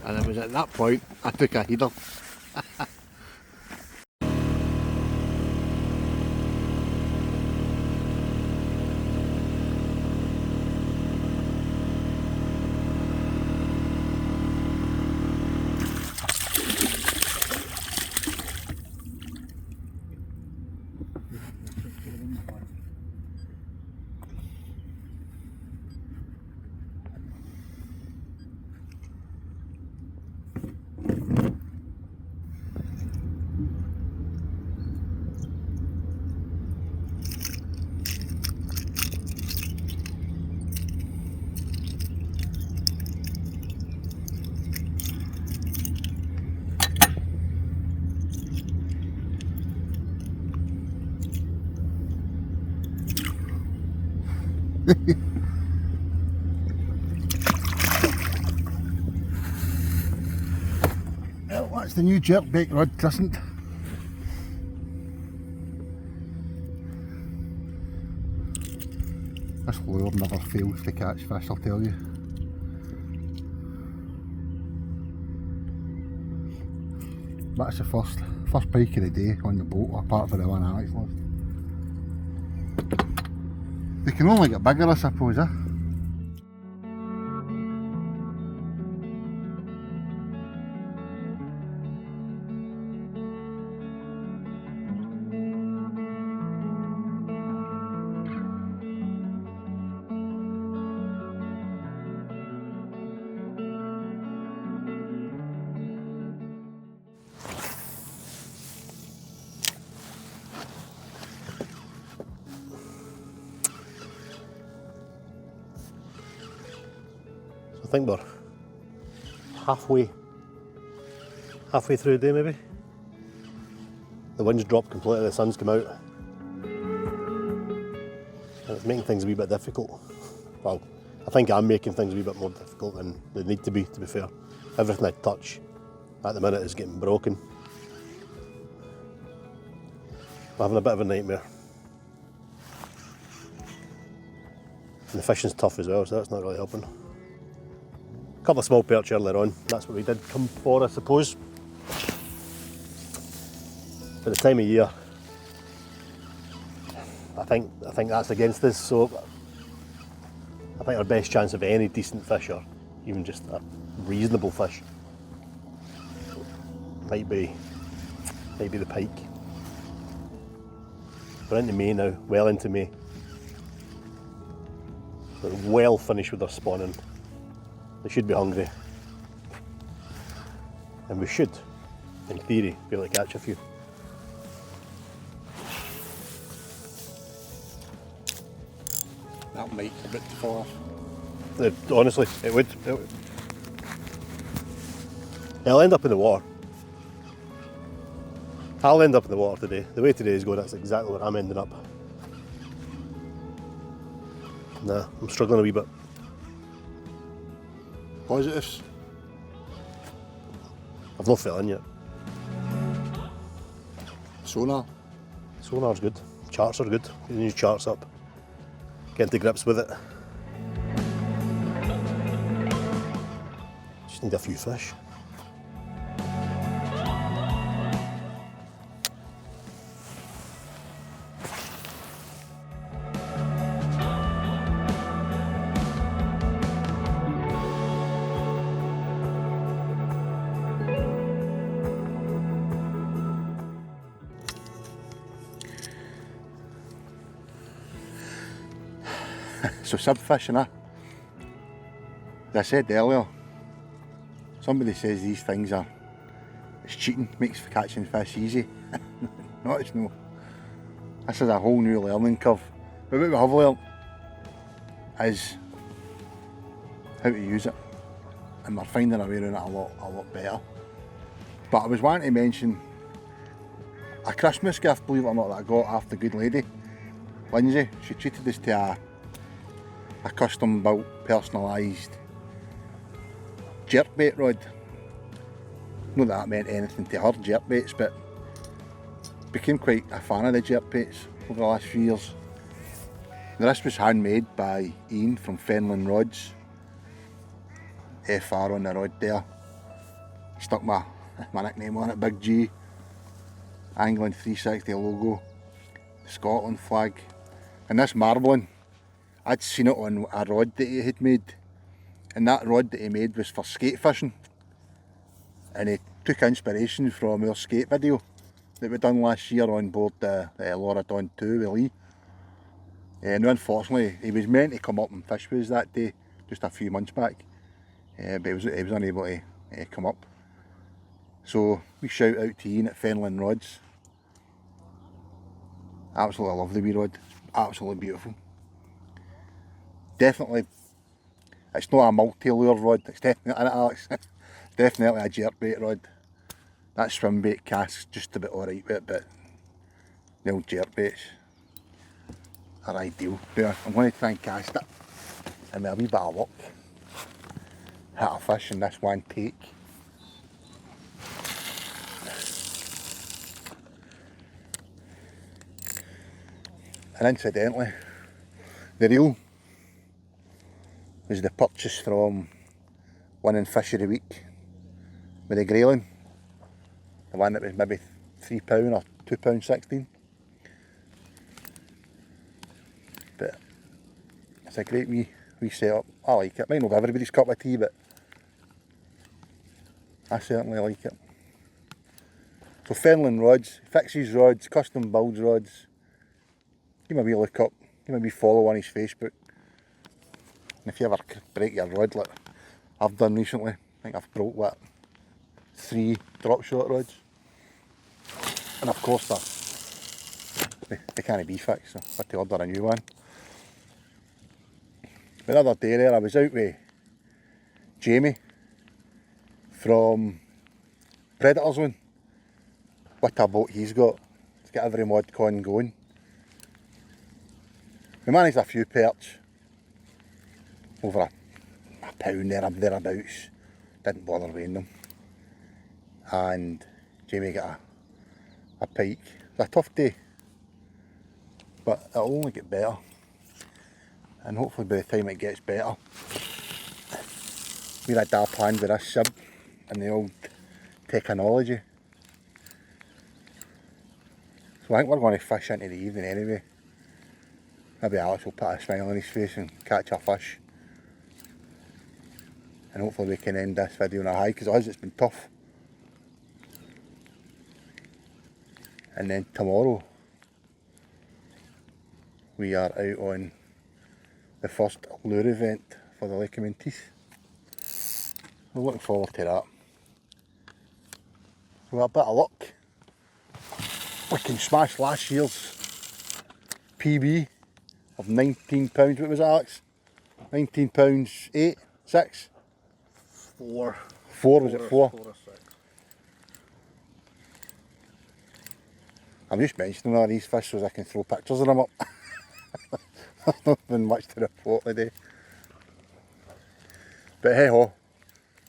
And it was at that point I took a header. Well, that's the new jerkbait rod crescent. This lure never fails to catch fish, I'll tell you. That's the first pike of the day on the boat, apart from the one Alex lost. They can only get bigger, I suppose, eh? I think we're halfway through the day maybe. The wind's dropped completely, the sun's come out. And it's making things a wee bit difficult. Well, I think I'm making things a wee bit more difficult than they need to be fair. Everything I touch at the minute is getting broken. I'm having a bit of a nightmare. And the fishing's tough as well, so that's not really helping. A couple of small perch earlier on, that's what we did come for, I suppose. At the time of year, I think that's against us, so I think our best chance of any decent fish, or even just a reasonable fish, might be the pike. We're into May now, well into May. We're well finished with our spawning. They should be hungry. And we should, in theory, be able to catch a few. That might a bit fall off. Honestly, it would. I'll end up in the water. I'll end up in the water today. The way today is going, that's exactly where I'm ending up. Nah, I'm struggling a wee bit. Positives? I've not fell in yet. Sonar? Sonar's good. Charts are good. You need charts up. Getting to grips with it. Just need a few fish. So sub fishing, eh? As I said earlier, somebody says these things it's cheating, makes catching fish easy. No, it's no. This is a whole new learning curve. But what we have learned is how to use it, and we're finding our way around it a lot better. But I was wanting to mention a Christmas gift, believe it or not, that I got off the good lady, Lindsay. She treated us to a custom built, personalised jerkbait rod. Not that meant anything to her jerkbaits, but became quite a fan of the jerkbaits. over the last few years. Now, this was handmade by Ian from Fenland Rods. FR on the rod there. Stuck my nickname on it, Big G. Angling 360 logo. Scotland flag. And this marbling, I'd seen it on a rod that he had made. And that rod that he made was for skate fishing. And he took inspiration from our skate video that we done last year on board the Laura Dawn 2 with Lee. Now unfortunately, he was meant to come up and fish with us that day, just a few months back. But he was unable to come up. So we shout out to Ian at Fenland Rods. Absolutely love the wee rod, absolutely beautiful. Definitely, it's not a multi-lure rod, it's definitely, Alex, definitely a jerkbait rod. That swim bait cast's just about alright with it, but the old jerkbaits are ideal. But I'm going to try and cast it, and with a wee bit of luck, hit a fish in this one take. And incidentally, the reel was the purchase from Winning Fish of the Week with the grayling. The one that was maybe £3 or £2.16. But it's a great wee setup. I like it. Might not be everybody's cup of tea, but I certainly like it. So Fenland Rods, fixes rods, custom builds rods. Give him a wee look up, give him a wee follow on his Facebook. And if you ever break your rod like I've done recently, I think I've broke what, 3 drop shot rods. And of course they can't be fixed, so I had to order a new one. But the other day there I was out with Jamie from Predator Zone. What a boat he's got. He's got every mod con going. We managed a few perch, over a pound thereabouts, didn't bother weighing them. And Jamie got a pike. It was a tough day, but it'll only get better. And hopefully by the time it gets better, we had a plan with this sib and the old technology. So I think we're going to fish into the evening anyway. Maybe Alex will put a smile on his face and catch a fish. And hopefully we can end this video on a high, because us it's been tough. And then tomorrow we are out on the first lure event for the Lake of Menteith. We're looking forward to that. So with a bit of luck, we can smash last year's PB of £19. What was it, Alex? £19, 8, 6? 4. 4, was it 4? 4 or 6. I'm just mentioning all these fish so I can throw pictures of them up. There's not been much to report today. But hey ho,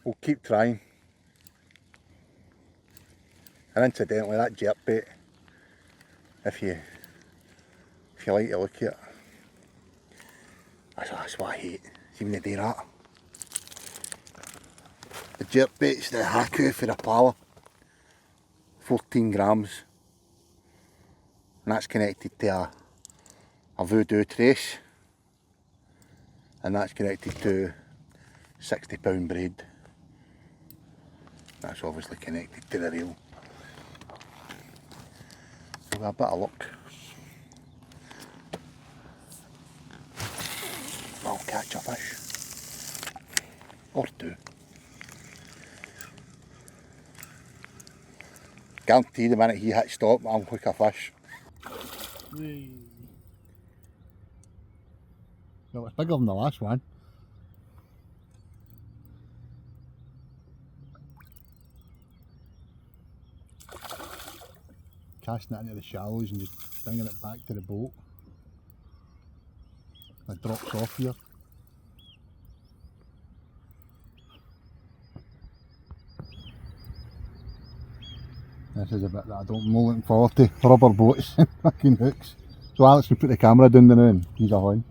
we'll keep trying. And incidentally, that jerkbait, if you like to look at it, that's what I hate. See when they do that. The jerkbait's the Haku for the Pala, 14 grams, and that's connected to a Voodoo trace, and that's connected to £60 braid. That's obviously connected to the reel. So with a bit of luck, I'll catch a fish, or 2. Guaranteed the minute he hits stop, I'll hook a fish. Well, it's bigger than the last one. Casting it into the shallows and just bringing it back to the boat. It drops off here. This is a bit that I don't know, looking forward to. Rubber boats and fucking hooks. So Alex can put the camera down there and he's a horn.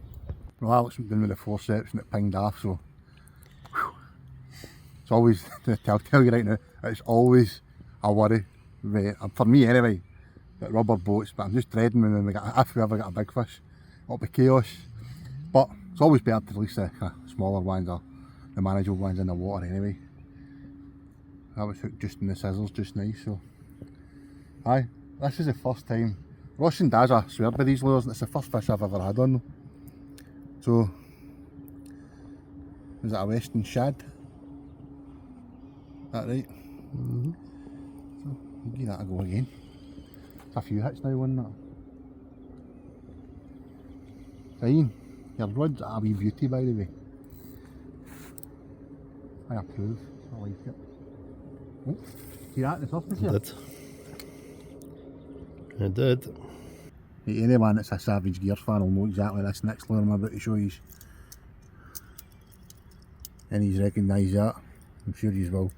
Well, Alex went down with the forceps and it pinged off, so it's always, I'll tell you right now, it's always a worry, for me anyway, that rubber boats, but I'm just dreading when if we ever get a big fish, it'll be chaos. But it's always better to release the smaller ones or the manageable ones in the water anyway. That was hooked just in the scissors just nice, so aye, this is the first time. Ross and Daz are swear by these lures and it's the first fish I've ever had on them. So, is that a Western shad? Is that right? Mm-hmm. So, we'll give that a go again. It's a few hits now, wasn't it? Fine. Your rod's a wee beauty, by the way. I approve. I like it. Oh, see that in the surface here? I did. Anyone that's a Savage Gears fan will know exactly this next lure I'm about to show you. And he's recognised that. I'm sure you will.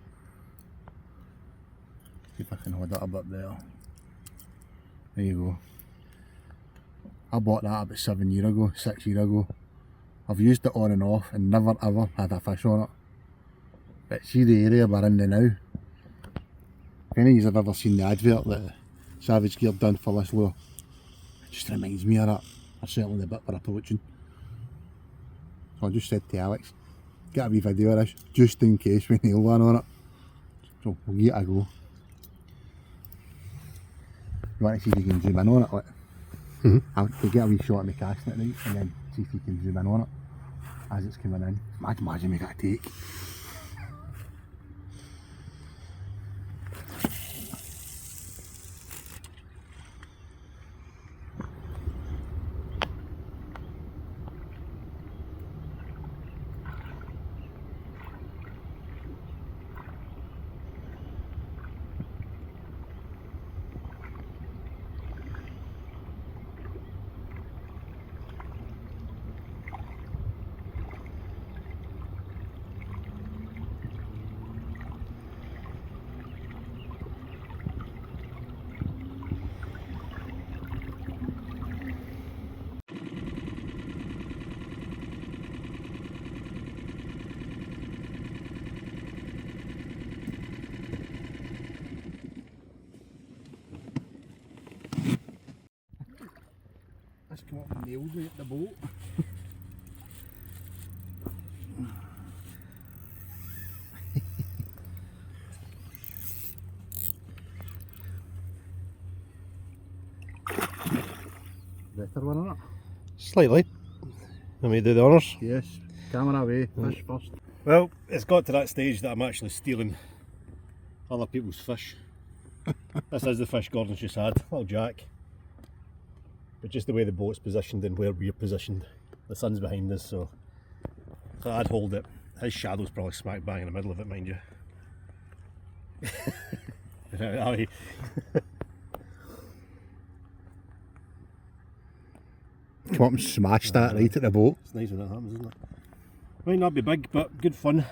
See if I can hold that a bit better. There you go. I bought that about 6 years ago. I've used it on and off and never ever had a fish on it. But see the area we're in now. If any of you have ever seen the advert that Savage Gear done for this lure, it just reminds me of that. Or certainly the bit we're approaching. So I just said to Alex, get a wee video of this just in case we nail one on it. So we'll give it a go. You want to see if you can zoom in on it? Like, I'll get a wee shot of me casting it right and then see if you can zoom in on it as it's coming in. Imagine we got a take. Let's come up and nailed me at the boat. Better one, isn't it? Slightly. Let me do the honours. Yes. Camera away, fish first. Well, it's got to that stage that I'm actually stealing other people's fish. This is the fish Gordon's just had, little Jack. But just the way the boat's positioned and where we're positioned, the sun's behind us, so I'd hold it. His shadow's probably smack bang in the middle of it, mind you. Aye. Come up and smash that right at the boat. It's nice when that happens, isn't it? Might not be big, but good fun.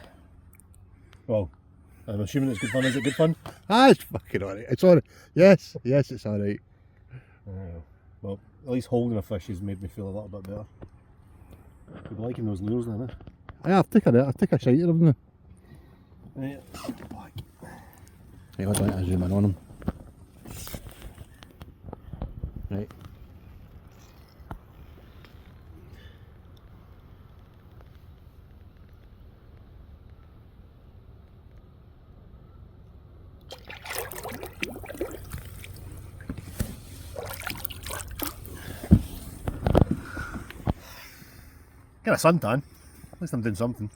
Well, I'm assuming it's good fun. Is it good fun? Ah, it's fucking alright. It's alright. Yes, it's alright. Well, at least holding a fish has made me feel a little bit better. I'd be liking those lures then, eh? I'll take a sight of them now. Right, get back. Right, I'd like to zoom in on them. Right. Get a suntan. At least I'm doing something.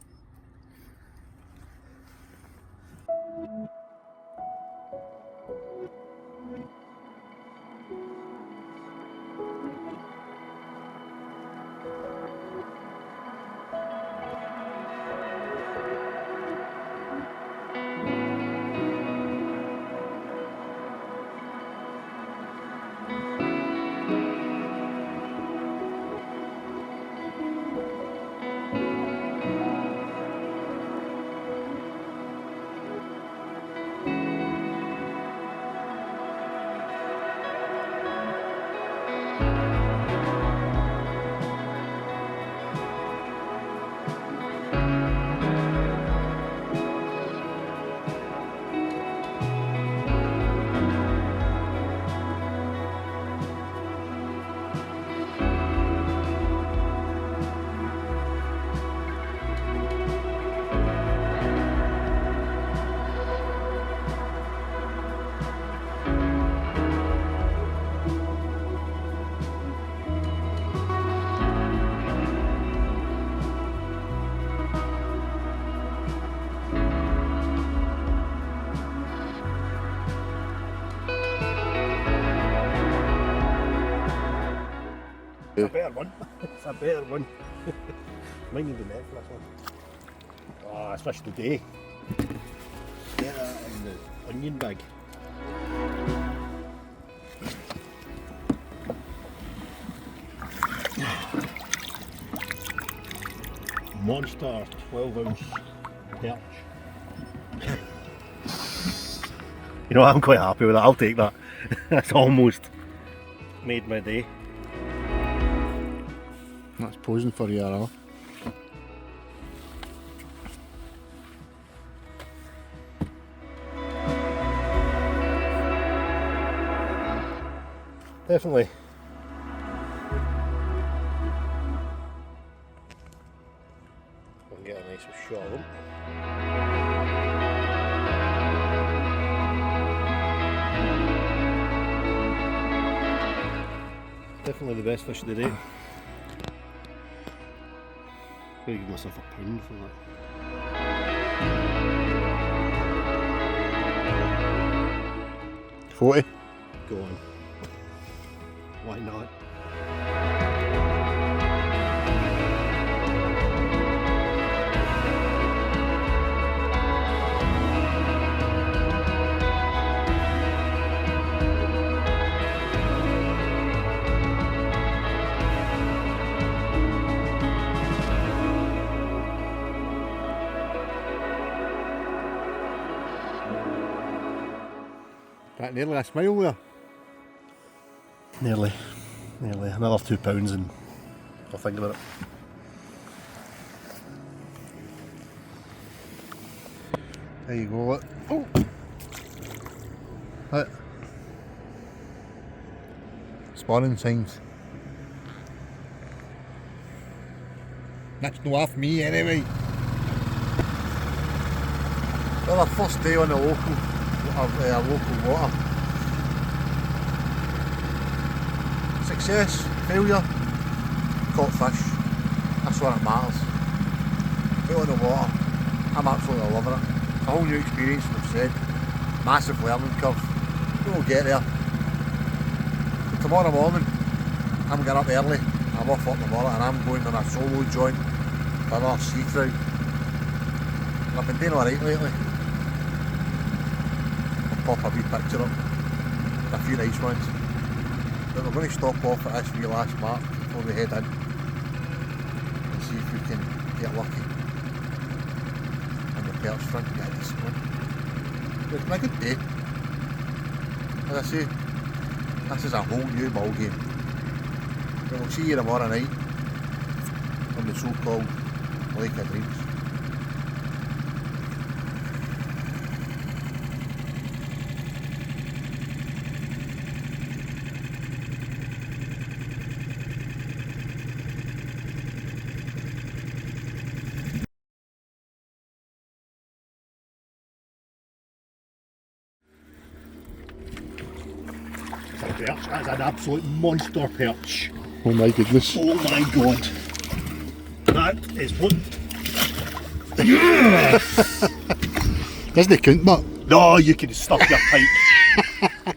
It's a better one. It's a better one. Might need the net for this one. Ah, it's fish today. Get that in the onion bag. Monster 12-ounce perch. You know, I'm quite happy with that. I'll take that. That's almost made my day. That's posing for you, Al. Definitely. I'll get a nice shot of them. Definitely the best fish of the day. Gotta give myself a pound for that. 40. Go on. Why not? That nearly a smile there. Nearly. Another £2 and I'll think about it. There you go, look. Oh! Look. Spawning signs. That's no off me anyway. Well, our first day on the local water. Success, failure, caught fish. That's what it matters. Get on the water. I'm absolutely loving it. It's a whole new experience, as I've said. Massive learning curve. We'll get there. But tomorrow morning, I'm getting up early. I'm off up tomorrow and I'm going on a solo joint with another sea trout. And I've been doing alright lately. I'll pop a wee picture up with a few nice ones. But we're going to stop off at this wee last mark before we head in and see if we can get lucky on the perch front and get a decent one. But it's been a good day. As I say, this is a whole new ball game. But we'll see you tomorrow night on the so-called Lake of Dreams. Perch, that's an absolute monster perch. Oh my goodness. Oh my god. That is what. Doesn't it count, but? No, you can stuff your pipe.